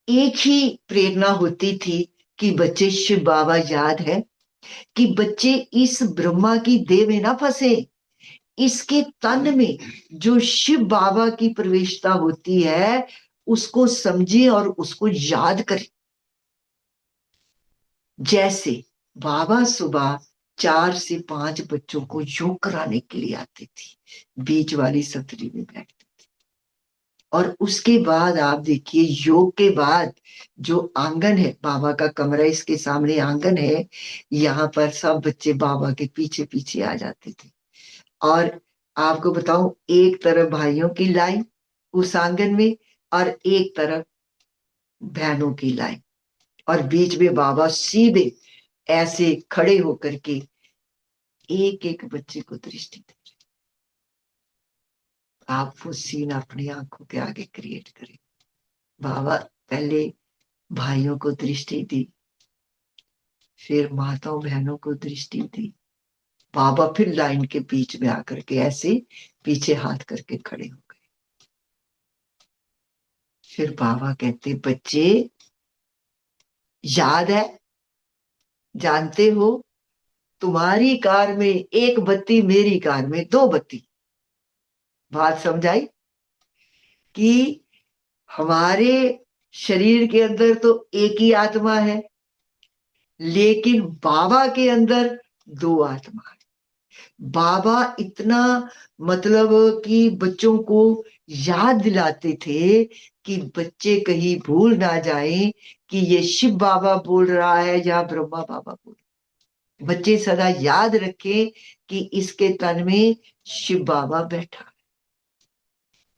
एक ही प्रेरणा होती थी कि बच्चे शिव बाबा याद है, कि बच्चे इस ब्रह्मा की देह में ना फंसे, इसके तन में जो शिव बाबा की प्रवेशता होती है उसको समझे और उसको याद करे। जैसे बाबा सुबह 4 से 5 बच्चों को योग कराने के लिए आते थे, बीच वाली सतरी में बैठते, और उसके बाद आप देखिए योग के बाद जो आंगन है, बाबा का कमरा इसके सामने आंगन है, यहाँ पर सब बच्चे बाबा के पीछे पीछे आ जाते थे। और आपको बताऊं, एक तरफ भाइयों की लाइन उस आंगन में और एक तरफ बहनों की लाइन, और बीच में बाबा सीधे ऐसे खड़े होकर के एक एक बच्चे को दृष्टि दे। आप वो सीन अपनी आंखों के आगे क्रिएट करें। बाबा पहले भाइयों को दृष्टि दी, फिर माताओं बहनों को दृष्टि दी, बाबा फिर लाइन के बीच में आकर के ऐसे पीछे हाथ करके खड़े हो गए। फिर बाबा कहते, बच्चे याद है, जानते हो, तुम्हारी कार में एक बत्ती, मेरी कार में 2 बत्ती। बात समझाई कि हमारे शरीर के अंदर तो एक ही आत्मा है, लेकिन बाबा के अंदर 2 आत्मा है। बाबा इतना, मतलब कि बच्चों को याद दिलाते थे कि बच्चे कहीं भूल ना जाएं कि ये शिव बाबा बोल रहा है या ब्रह्मा बाबा बोल रहा है। बच्चे सदा याद रखें कि इसके तन में शिव बाबा बैठा।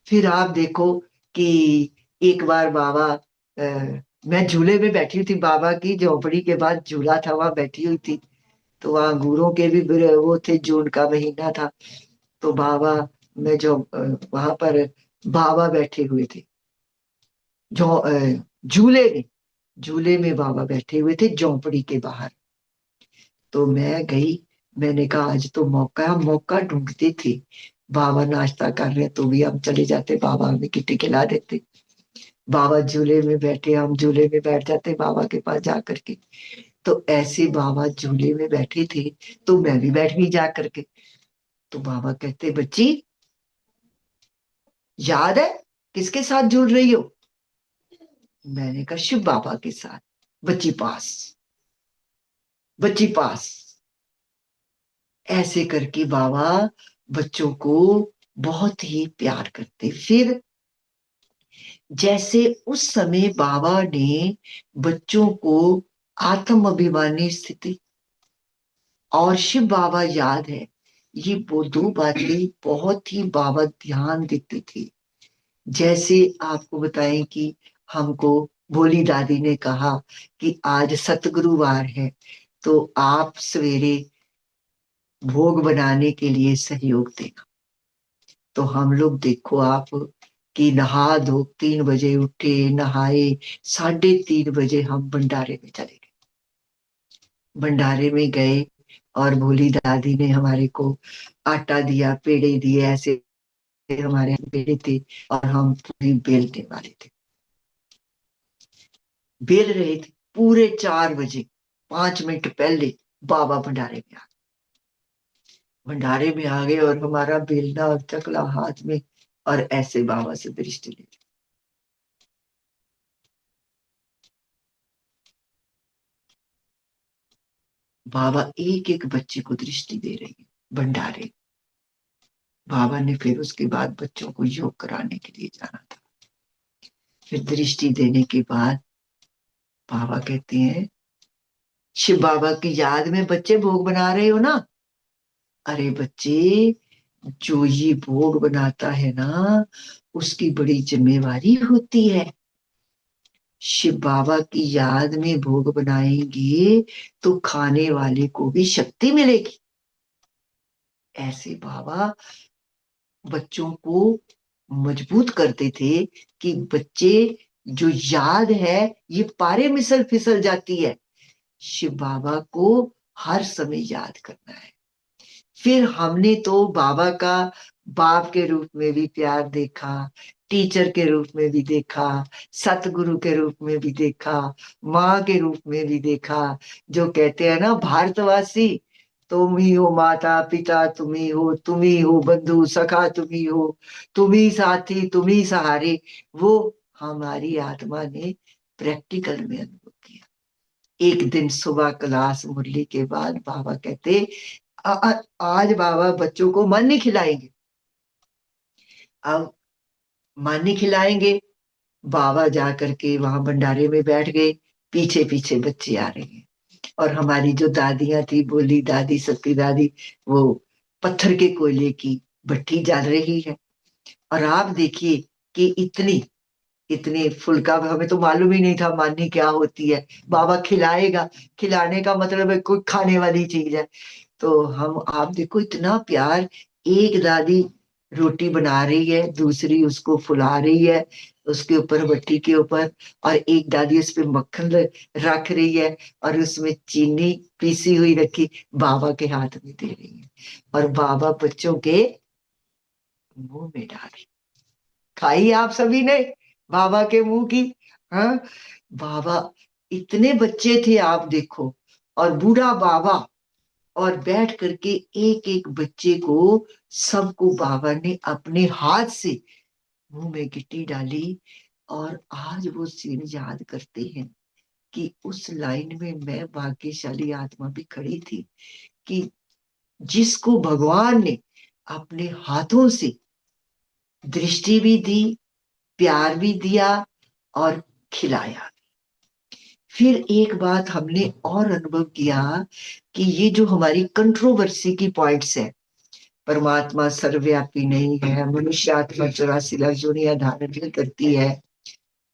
फिर आप देखो कि एक बार बाबा, मैं झूले में बैठी हुई थी, बाबा की झोपड़ी के बाद झूला था, वहां बैठी हुई थी। तो वहां अंगूरों के भी वो थे, जून का महीना था। तो बाबा, मैं जो वहां पर बाबा बैठे हुए थे जो झूले में, झूले में बाबा बैठे हुए थे झोंपड़ी के बाहर। तो मैं गई, मैंने कहा आज तो मौका, हम मौका ढूंढते थे, बाबा नाश्ता कर रहे तो भी हम चले जाते, बाबा हमें किट्टी खिला देते। बाबा झूले में बैठे, हम झूले में बैठ जाते बाबा के पास जा करके। तो ऐसे बाबा झूले में बैठे थे तो मैं भी बैठ गई जा करके। तो बाबा कहते, बच्ची याद है किसके साथ झूल रही हो? मैंने कहा शिव बाबा के साथ। बच्ची पास, बच्ची पास। ऐसे करके बाबा बच्चों को बहुत ही प्यार करते। फिर जैसे उस समय बाबा ने बच्चों को आत्म अभिमानी स्थिति और शिव बाबा याद है, ये वो 2 बातें बहुत ही बाबा ध्यान देते थे जैसे आपको बताएं कि हमको भोली दादी ने कहा कि आज सतगुरुवार है, तो आप सवेरे भोग बनाने के लिए सहयोग देना। तो हम लोग देखो आप कि नहा धो 3 बजे उठे, नहाए, 3:30 बजे हम भंडारे में चले गए। भंडारे में गए और भोली दादी ने हमारे को आटा दिया, पेड़े दिए, ऐसे हमारे यहाँ पेड़े थे और हम पूरी बेलने वाले थे। बेल रहे थे पूरे 4 बजे, 5 मिनट पहले बाबा भंडारे में आ गए। भंडारे में आ गए और हमारा बेलना और चकला हाथ में, और ऐसे बाबा से दृष्टि ले ली। बाबा एक एक बच्चे को दृष्टि दे रही है भंडारे। बाबा ने फिर उसके बाद बच्चों को योग कराने के लिए जाना था। फिर दृष्टि देने के बाद बाबा कहते हैं, शिव बाबा की याद में बच्चे भोग बना रहे हो ना? अरे बच्चे, जो ये भोग बनाता है ना, उसकी बड़ी जिम्मेवारी होती है। शिव बाबा की याद में भोग बनाएंगे तो खाने वाले को भी शक्ति मिलेगी। ऐसे बाबा बच्चों को मजबूत करते थे कि बच्चे, जो याद है ये पारे मिसल फिसल जाती है, शिव बाबा को हर समय याद करना है। फिर हमने तो बाबा का बाप के रूप में भी प्यार देखा, टीचर के रूप में भी देखा, सतगुरु के रूप में भी देखा, माँ के रूप में भी देखा। जो कहते हैं ना, भारतवासी, तुम ही हो माता पिता, तुम ही हो बंधु सखा, तुम ही साथी, तुम ही सहारे, वो हमारी आत्मा ने प्रैक्टिकल में अनुभव किया। एक दिन सुबह क्लास मुरली के बाद बाबा कहते, आज बाबा बच्चों को मानी खिलाएंगे। अब मानी खिलाएंगे, बाबा जा करके वहां भंडारे में बैठ गए, पीछे पीछे बच्चे आ रहे हैं। और हमारी जो दादियां थी, बोली दादी, सती दादी, वो पत्थर के कोयले की भट्टी जल रही है। और आप देखिए कि इतनी इतने फुल्का, हमें तो मालूम ही नहीं था मानी क्या होती है। बाबा खिलाएगा, खिलाने का मतलब है कोई खाने वाली चीज है। तो हम, आप देखो इतना प्यार। एक दादी रोटी बना रही है, दूसरी उसको फुला रही है उसके ऊपर, भट्टी के ऊपर, और एक दादी उस पे मक्खन रख रही है और उसमें चीनी पीसी हुई रखी बाबा के हाथ में दे रही है, और बाबा बच्चों के मुंह में डाल रही। खाई आप सभी ने बाबा के मुंह की? हाँ, बाबा, इतने बच्चे थे आप देखो, और बूढ़ा बाबा, और बैठ करके एक एक बच्चे को, सबको बाबा ने अपने हाथ से मुंह में गिट्टी डाली। और आज वो सीन याद करते हैं कि उस लाइन में मैं भाग्यशाली आत्मा भी खड़ी थी कि जिसको भगवान ने अपने हाथों से दृष्टि भी दी, प्यार भी दिया और खिलाया। फिर एक बात हमने और अनुभव किया कि ये जो हमारी कंट्रोवर्सी की पॉइंट्स है, परमात्मा सर्वव्यापी नहीं है, मनुष्य आत्मा 84 लाख योनियां धारण नहीं करती है,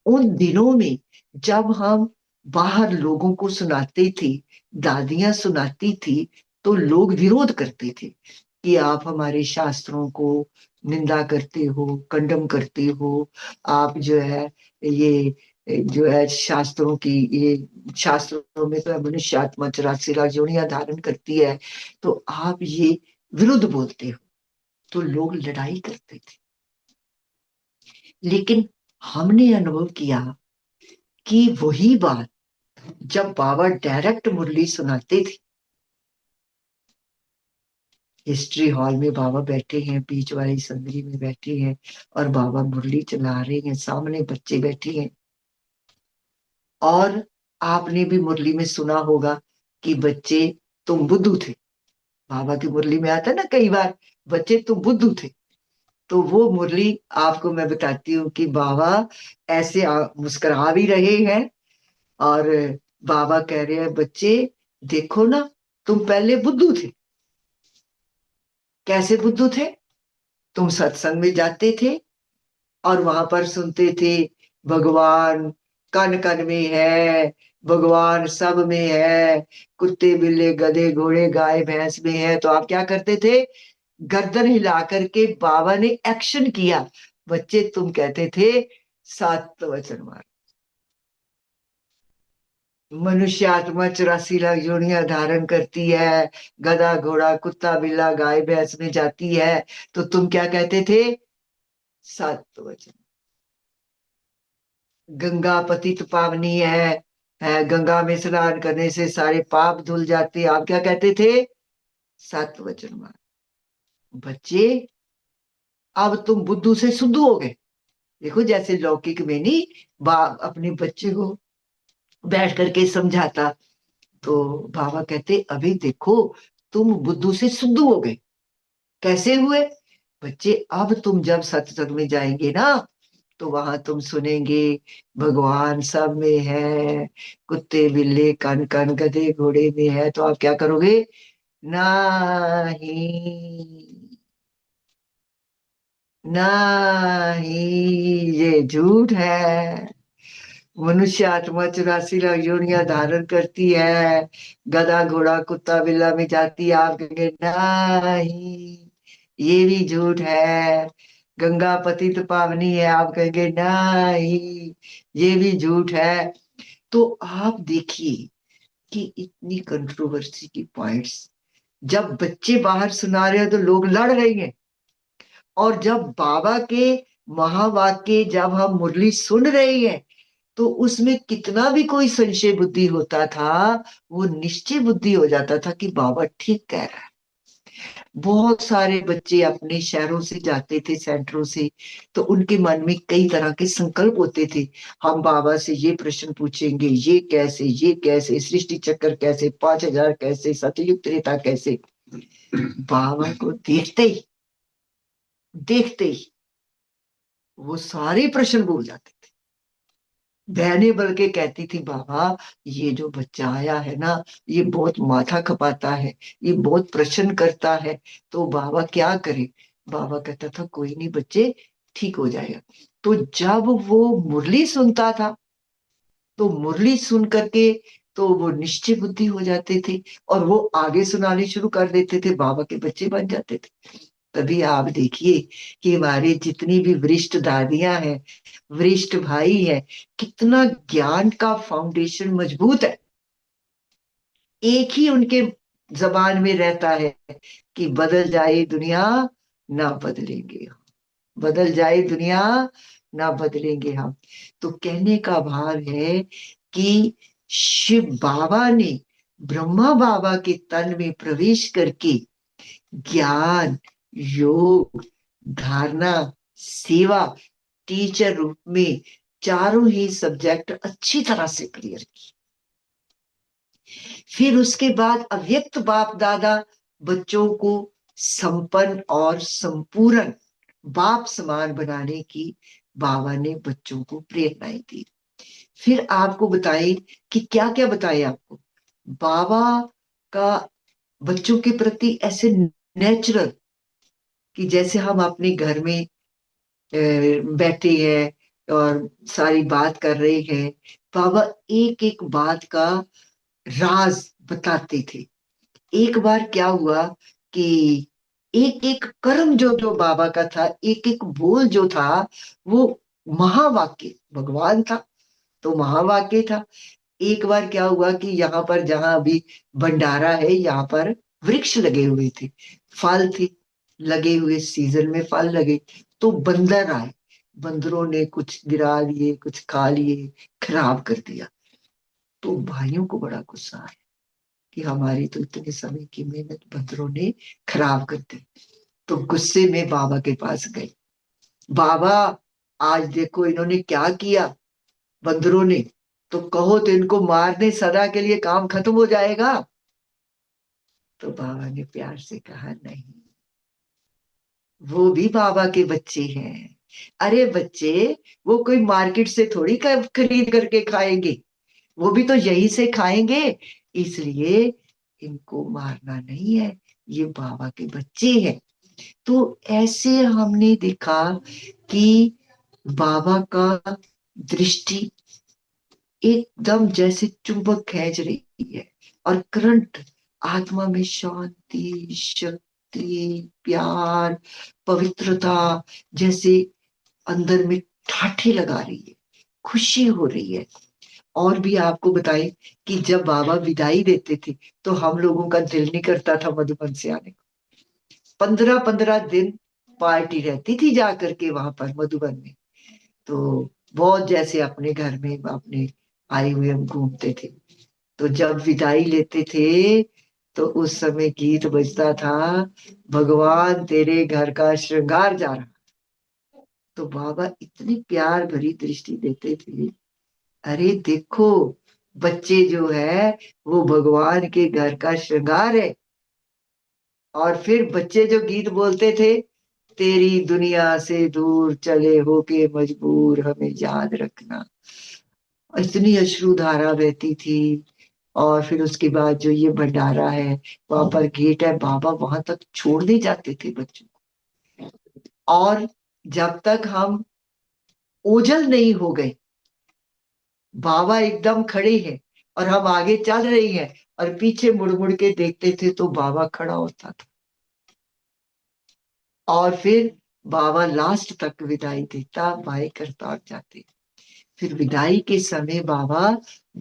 उन दिनों में जब हम बाहर लोगों को सुनाते थे, दादियां सुनाती थी, तो लोग विरोध करते थे कि आप हमारे शास्त्रों को निंदा करते हो, कंडम करते हो, आप जो है ये जो है शास्त्रों की, ये शास्त्रों में तो है मनुष्य आत्मा 84 लाख योनियां धारण करती है, तो आप ये विरुद्ध बोलते हो। तो लोग लड़ाई करते थे। लेकिन हमने अनुभव किया कि वही बात जब बाबा डायरेक्ट मुरली सुनाते थे, हिस्ट्री हॉल में बाबा बैठे हैं, बीच वाली संदरी में बैठे हैं, और बाबा मुरली चला रहे हैं, सामने बच्चे बैठे हैं। और आपने भी मुरली में सुना होगा कि बच्चे, तुम बुद्धू थे। बाबा की मुरली में आता है ना कई बार, बच्चे तुम बुद्धू थे। तो वो मुरली आपको मैं बताती हूँ कि बाबा ऐसे मुस्कुरा भी रहे हैं, और बाबा कह रहे हैं, बच्चे देखो ना, तुम पहले बुद्धू थे। कैसे बुद्धू थे? तुम सत्संग में जाते थे, और वहां पर सुनते थे भगवान कण कण में है, भगवान सब में है, कुत्ते बिल्ली गधे घोड़े गाय भैंस में है। तो आप क्या करते थे? गर्दन हिला करके बाबा ने एक्शन किया। बच्चे तुम कहते थे सात वचन मार। मनुष्य आत्मा 84 लाख योनियां धारण करती है, गधा घोड़ा कुत्ता बिल्ला गाय भैंस में जाती है। तो तुम क्या कहते थे? सात वचन। गंगा पतित पावनी है, गंगा में स्नान करने से सारे पाप धुल जाते। आप क्या कहते थे? सात वचन मार। बच्चे अब तुम बुद्धू से सुद्धू हो गए। देखो जैसे लौकिक में नहीं बाप अपने बच्चे को बैठ करके समझाता, तो बाबा कहते अभी देखो तुम बुद्धू से सुद्धू हो गए। कैसे हुए? बच्चे अब तुम जब सत्संग में जाएंगे ना, तो वहां तुम सुनेंगे भगवान सब में है, कुत्ते बिल्ली कण कण गधे घोड़े में है। तो आप क्या करोगे? नहीं, नहीं, ये झूठ है। मनुष्य आत्मा 84 लाख योनियां धारण करती है, गधा घोड़ा कुत्ता बिल्ला में जाती है। आप कहेंगे नहीं, ये भी झूठ है। गंगा पतित पावनी है। आप कहेंगे नहीं, ये भी झूठ है। तो आप देखिए कि इतनी कंट्रोवर्सी की पॉइंट्स जब बच्चे बाहर सुना रहे हैं तो लोग लड़ रहे हैं, और जब बाबा के महावाक्य जब हम मुरली सुन रहे हैं तो उसमें कितना भी कोई संशय बुद्धि होता था वो निश्चय बुद्धि हो जाता था कि बाबा ठीक कह रहा है। बहुत सारे बच्चे अपने शहरों से जाते थे, सेंटरों से, तो उनके मन में कई तरह के संकल्प होते थे। हम बाबा से ये प्रश्न पूछेंगे, ये कैसे सृष्टि चक्र कैसे, 5000 कैसे, सतयुग त्रेता कैसे। बाबा को देखते ही वो सारे प्रश्न भूल जाते थे। बहनें बल्कि कहती थी बाबा ये जो बच्चा आया है ना, ये बहुत माथा खपाता है, ये बहुत प्रश्न करता है, तो बाबा क्या करे? बाबा कहता था कोई नहीं बच्चे, ठीक हो जाएगा। तो जब वो मुरली सुनता था तो मुरली सुन करके तो वो निश्चय बुद्धि हो जाते थे, और वो आगे सुनाने शुरू कर देते थे, बाबा के बच्चे बन जाते थे। तभी आप देखिए कि हमारे जितनी भी वरिष्ठ दादियां हैं, वरिष्ठ भाई हैं, कितना ज्ञान का फाउंडेशन मजबूत है। एक ही उनके जबान में रहता है कि बदल जाए दुनिया ना बदलेंगे हम, बदल जाए दुनिया ना बदलेंगे हम। तो कहने का भाव है कि शिव बाबा ने ब्रह्मा बाबा के तन में प्रवेश करके ज्ञान, योग, धारणा, सेवा, टीचर रूप में चारों ही सब्जेक्ट अच्छी तरह से क्लियर किए। फिर उसके बाद अव्यक्त बाप दादा बच्चों को संपन्न और संपूर्ण बाप समान बनाने की बाबा ने बच्चों को प्रेरणाएं दी। फिर आपको बताएं कि क्या क्या बताए आपको बाबा का बच्चों के प्रति ऐसे नेचुरल, कि जैसे हम अपने घर में बैठे हैं और सारी बात कर रहे हैं, बाबा एक एक बात का राज बताते थे। एक बार क्या हुआ कि एक एक कर्म जो जो बाबा का था, एक एक बोल जो था, वो महावाक्य भगवान था, तो महावाक्य था। एक बार क्या हुआ कि यहाँ पर जहां अभी भंडारा है, यहाँ पर वृक्ष लगे हुए थे, फल थे लगे हुए, सीजन में फल लगे। तो बंदर आए, बंदरों ने कुछ गिरा लिए, कुछ खा लिए, खराब कर दिया। तो भाइयों को बड़ा गुस्सा आया कि हमारी तो इतने समय की मेहनत बंदरों ने खराब कर दी। तो गुस्से में बाबा के पास गए, बाबा आज देखो इन्होंने क्या किया बंदरों ने, तो कहो तो इनको मार दे, सदा के लिए काम खत्म हो जाएगा। तो बाबा ने प्यार से कहा नहीं, वो भी बाबा के बच्चे हैं। अरे बच्चे, वो कोई मार्केट से थोड़ी खरीद करके खाएंगे, वो भी तो यही से खाएंगे, इसलिए इनको मारना नहीं है, ये बाबा के बच्चे हैं। तो ऐसे हमने देखा कि बाबा का दृष्टि एकदम जैसे चुंबक खींच रही है, और करंट आत्मा में शांति, शक्ति, प्यार, पवित्रता जैसे अंदर में ठाठी लगा रही है, खुशी हो रही है। और भी आपको बताएं कि जब बाबा विदाई देते थे तो हम लोगों का दिल नहीं करता था मधुबन से आने को। 15-15 दिन पार्टी रहती थी जाकर के वहां पर मधुबन में। तो बहुत जैसे अपने घर में अपने आए हुए हम घूमते थे। तो जब विदाई लेते थे तो उस समय गीत बजता था, भगवान तेरे घर का श्रृंगार जा रहा। तो बाबा इतनी प्यार भरी दृष्टि देते थे, अरे देखो बच्चे जो है वो भगवान के घर का श्रृंगार है। और फिर बच्चे जो गीत बोलते थे, तेरी दुनिया से दूर चले होके मजबूर हमें याद रखना, इतनी अश्रुधारा बहती थी। और फिर उसके बाद जो ये भंडारा है, वहां पर गेट है, बाबा वहां तक छोड़ने जाते थे बच्चों को। और जब तक हम ओझल नहीं हो गए, बाबा एकदम खड़े हैं और हम आगे चल रहे हैं और पीछे मुड़ मुड़ के देखते थे तो बाबा खड़ा होता था। और फिर बाबा लास्ट तक विदाई देता, बाय करता और जाते। फिर विदाई के समय बाबा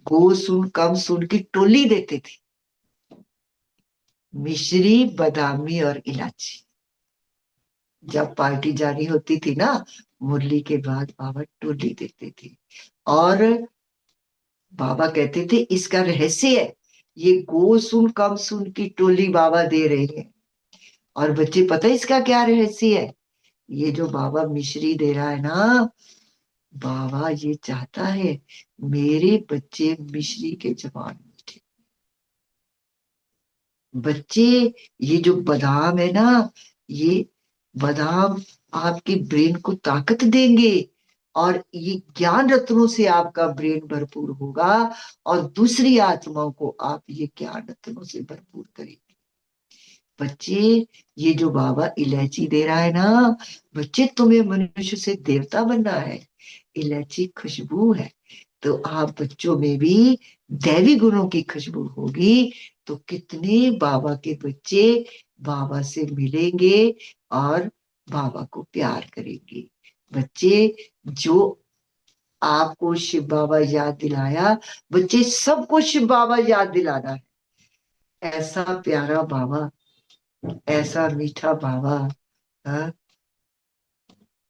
गो सुन कम सुन की टोली देते थे, मिश्री, बादामी और इलायची। जब पार्टी जानी होती थी ना, मुरली के बाद बाबा टोली देते थे। और बाबा कहते थे इसका रहस्य है, ये गो सुन कम सुन की टोली बाबा दे रहे हैं। और बच्चे पता है इसका क्या रहस्य है? ये जो बाबा मिश्री दे रहा है ना, बाबा ये चाहता है मेरे बच्चे मिश्री के जवान मीठे। बच्चे, ये जो बादाम है ना, ये बादाम आपके ब्रेन को ताकत देंगे, और ये ज्ञान रत्नों से आपका ब्रेन भरपूर होगा, और दूसरी आत्माओं को आप ये ज्ञान रत्नों से भरपूर करेंगे। बच्चे, ये जो बाबा इलायची दे रहा है ना, बच्चे तुम्हें मनुष्य से देवता बनना है। इलायची खुशबू है, तो आप बच्चों में भी दैवी गुणों की खुशबू होगी, तो कितने बाबा के बच्चे बाबा से मिलेंगे और बाबा को प्यार करेंगे। बच्चे, जो आपको शिव बाबा याद दिलाया, बच्चे सबको शिव बाबा याद दिलाना है। ऐसा प्यारा बाबा, ऐसा मीठा बाबा, हाँ?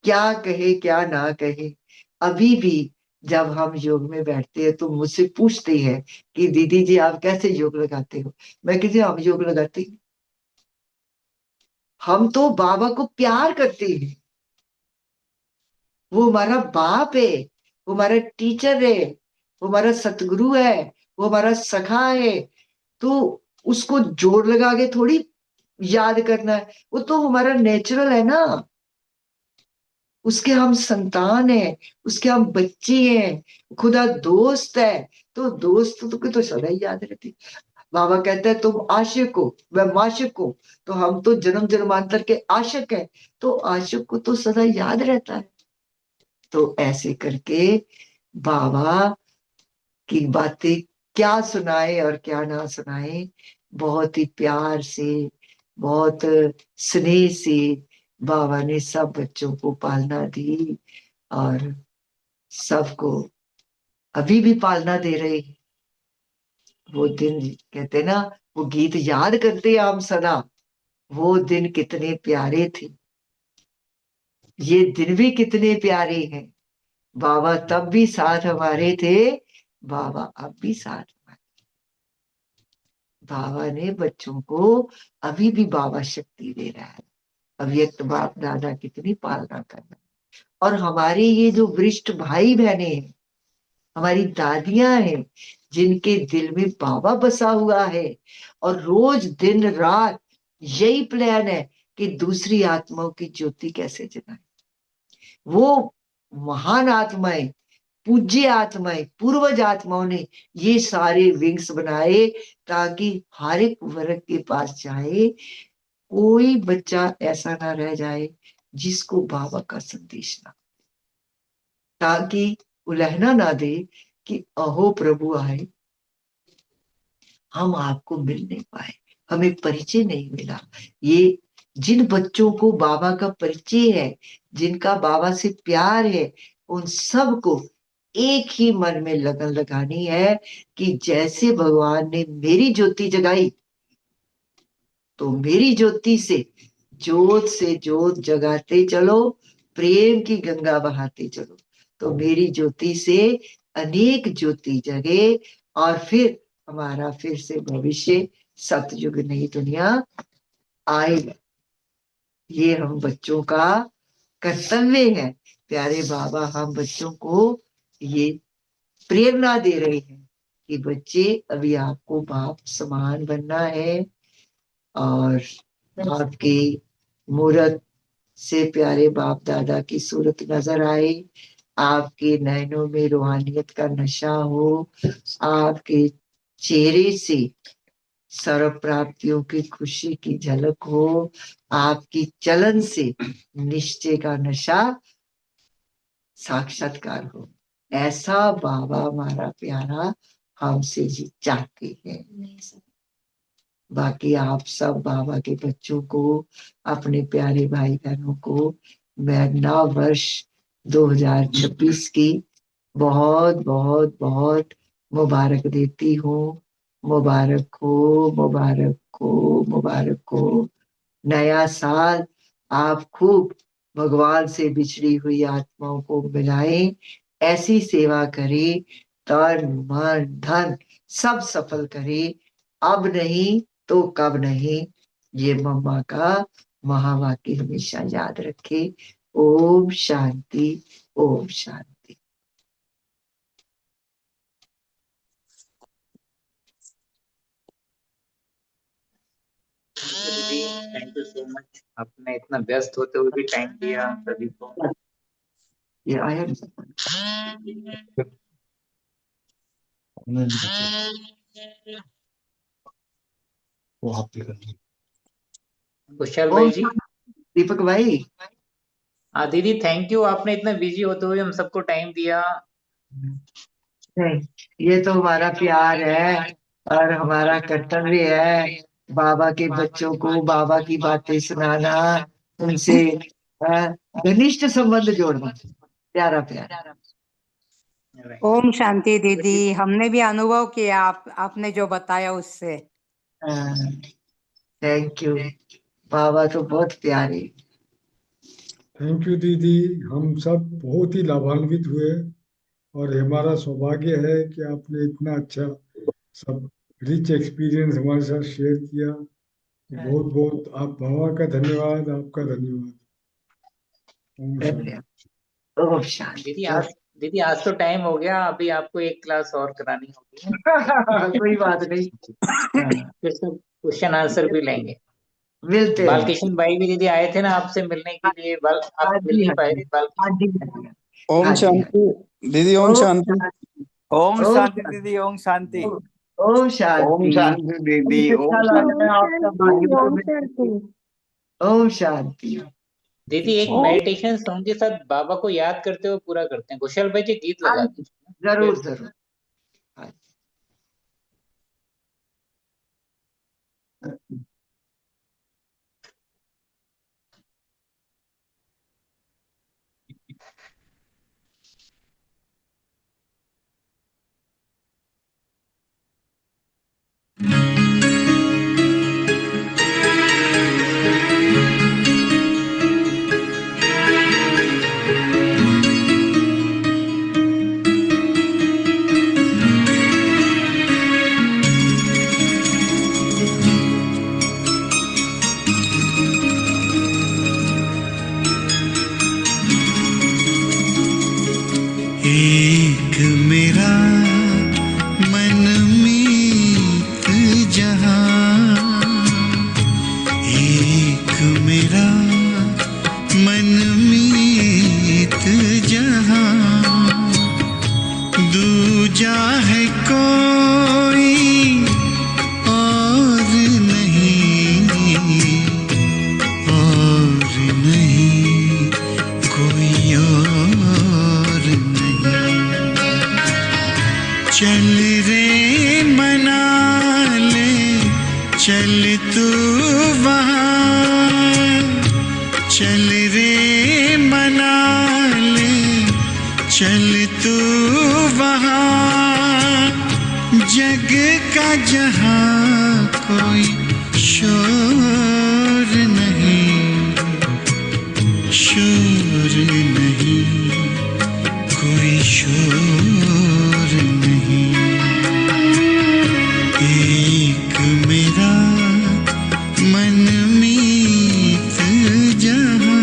क्या कहे क्या ना कहे। अभी भी जब हम योग में बैठते हैं तो मुझसे पूछते हैं कि दीदी जी आप कैसे योग लगाते हो। मैं कहती हूँ हम योग लगाते हैं, हम तो बाबा को प्यार करते हैं। वो हमारा बाप है, वो हमारा टीचर है, वो हमारा सतगुरु है, वो हमारा सखा है। तो उसको जोड़ लगा के थोड़ी याद करना है, वो तो हमारा नेचुरल है ना। उसके हम संतान हैं, उसके हम बच्चे हैं, खुदा दोस्त है। तो दोस्त तो सदा ही याद रहती। बाबा कहते हैं तुम आशिक हो, मैं माशिक हूं, तो हम तो जन्म जन्मांतर के आशिक हैं, तो आशिक को तो सदा याद रहता है। तो ऐसे करके बाबा की बातें क्या सुनाए और क्या ना सुनाए, बहुत ही प्यार से, बहुत स्नेह से बाबा ने सब बच्चों को पालना दी, और सबको अभी भी पालना दे रहे हैं। वो दिन कहते ना, वो गीत याद करते हैं हम सदा, वो दिन कितने प्यारे थे, ये दिन भी कितने प्यारे हैं। बाबा तब भी साथ हमारे थे, बाबा अब भी साथ हमारे। बाबा ने बच्चों को अभी भी बाबा शक्ति दे रहा है। अव्यक्त बाप दादा कितनी पालना कर रहे हैं। और हमारे ये जो वरिष्ठ भाई बहने हैं, हमारी दादियां हैं, जिनके दिल में बाबा बसा हुआ है, और रोज दिन रात यही प्लान है कि दूसरी आत्माओं की ज्योति कैसे जलाए। वो महान आत्माएं, पूज्य आत्माएं, पूर्वज आत्माओं ने ये सारे विंग्स बनाए, ताकि हर एक वर्ग के पास जाए, कोई बच्चा ऐसा ना रह जाए जिसको बाबा का संदेश ना। ताकि उलहना ना दे कि अहो प्रभु आए, हम आपको मिल नहीं पाए, हमें परिचय नहीं मिला। ये जिन बच्चों को बाबा का परिचय है, जिनका बाबा से प्यार है, उन सबको एक ही मन में लगन लगानी है कि जैसे भगवान ने मेरी ज्योति जगाई, तो मेरी ज्योति से जोत जगाते चलो, प्रेम की गंगा बहाते चलो। तो मेरी ज्योति से अनेक ज्योति जगे और फिर हमारा फिर से भविष्य सतयुग नई दुनिया आएगा। ये हम बच्चों का कर्तव्य है। प्यारे बाबा हम बच्चों को ये प्रेरणा दे रहे हैं कि बच्चे अभी आपको बाप समान बनना है, और आपके मूरत से प्यारे बाप दादा की सूरत नजर आए, आपके नैनों में रूहानियत का नशा हो, आपके चेहरे से सर्व प्राप्तियों की खुशी की झलक हो, आपकी चलन से निश्चय का नशा साक्षात्कार हो। ऐसा बाबा हमारा प्यारा हमसे जी चाहते हैं। बाकी आप सब बाबा के बच्चों को, अपने प्यारे भाई बहनों को मैं नव वर्ष 2026 की बहुत बहुत बहुत मुबारक देती हूँ। मुबारक हो, मुबारक हो, मुबारक हो। नया साल आप खूब भगवान से बिछड़ी हुई आत्माओं को मिलाएं, ऐसी सेवा करें, तन मन धन सब सफल करें। अब नहीं तो कब नहीं, ये मम्मा का महावाक्य हमेशा याद रखे। Om Shanti, Om Shanti. Thank you so much, आपने इतना व्यस्त होते हुए भी टाइम दिया सभी को। ये आया कुशल भाई जी। दीपक भाई। हाँ दीदी, थैंक यू, आपने इतना बिजी होते हुए हम सबको टाइम दिया। नहीं, ये तो हमारा प्यार है और हमारा कर्तव्य है, बाबा के बच्चों को बाबा की बातें सुनाना, उनसे घनिष्ठ संबंध जोड़ना, प्यारा प्यारा। ओम शांति दीदी, हमने भी अनुभव किया आपने जो बताया उससे। थैंक यू, बाबा तो बहुत प्यारे। थैंक यू दीदी, हम सब बहुत ही लाभान्वित हुए और हमारा सौभाग्य है कि आपने इतना अच्छा सब रिच एक्सपीरियंस हमारे साथ शेयर किया। बहुत बहुत आप बाबा का धन्यवाद, आपका धन्यवाद। ओम शांति। ओम शांति। दीदी आज तो टाइम हो गया, अभी आपको एक क्लास और करानी होगी। कोई बात नहीं, फिर से क्वेश्चन आंसर भी लेंगे। मिलते हैं। बालकृष्ण भाई भी दीदी आए थे ना आपसे मिलने के लिए, आप मिल नहीं पाए थे बालकृष्ण। ओम शांति दीदी, ओम शांति। ओम शांति दीदी, ओम शांति। ओम शांति। ओम शांति दीदी, ओम शांति। ओम शांति। दीदी एक मेडिटेशन सॉन्ग के साथ बाबा को याद करते हुए पूरा करते हैं। कुशल भाई जी गीत लगा दीजिए। जरूर जरूर। का जहां कोई शोर नहीं, शोर नहीं, कोई शोर नहीं। एक मेरा मनमीत जहां,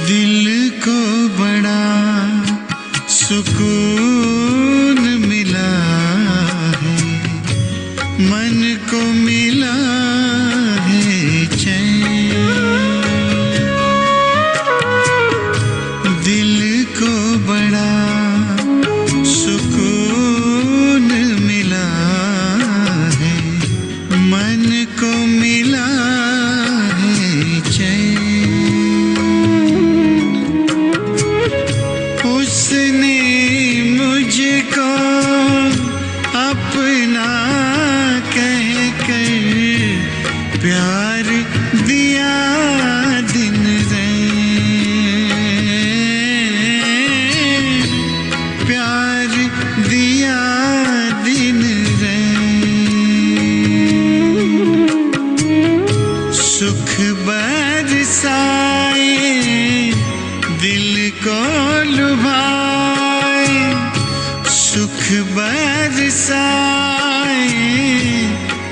दिल को बड़ा सुकून मिला है, मन को मिला है चैन। दिल को बड़ा सुकून मिला है, मन को मिला है चैन। उसने मुझको अपना कहकर प्यार दिया दिन रैन, प्यार दिया दिन रैन। सुख बरसाए दिल को लुभाए, सुख बरसाए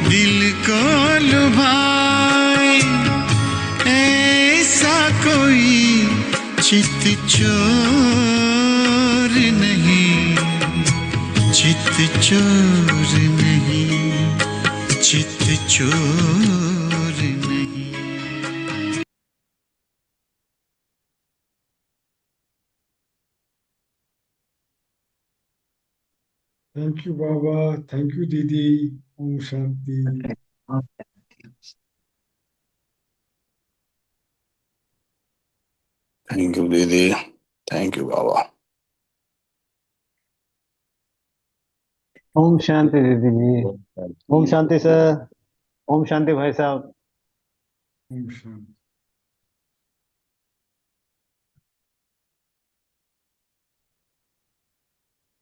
दिल को लुभाए। ऐसा कोई चित चोर नहीं, चित चोर नहीं, चित चोर नहीं। Thank you Baba, thank you दीदी। ओम शांति। थैंक यू दीदी, थैंक यू बाबा। ओम शांति दीदी जी। ओम शांति सर। ओम शांति भाई साहब। ओम शांति।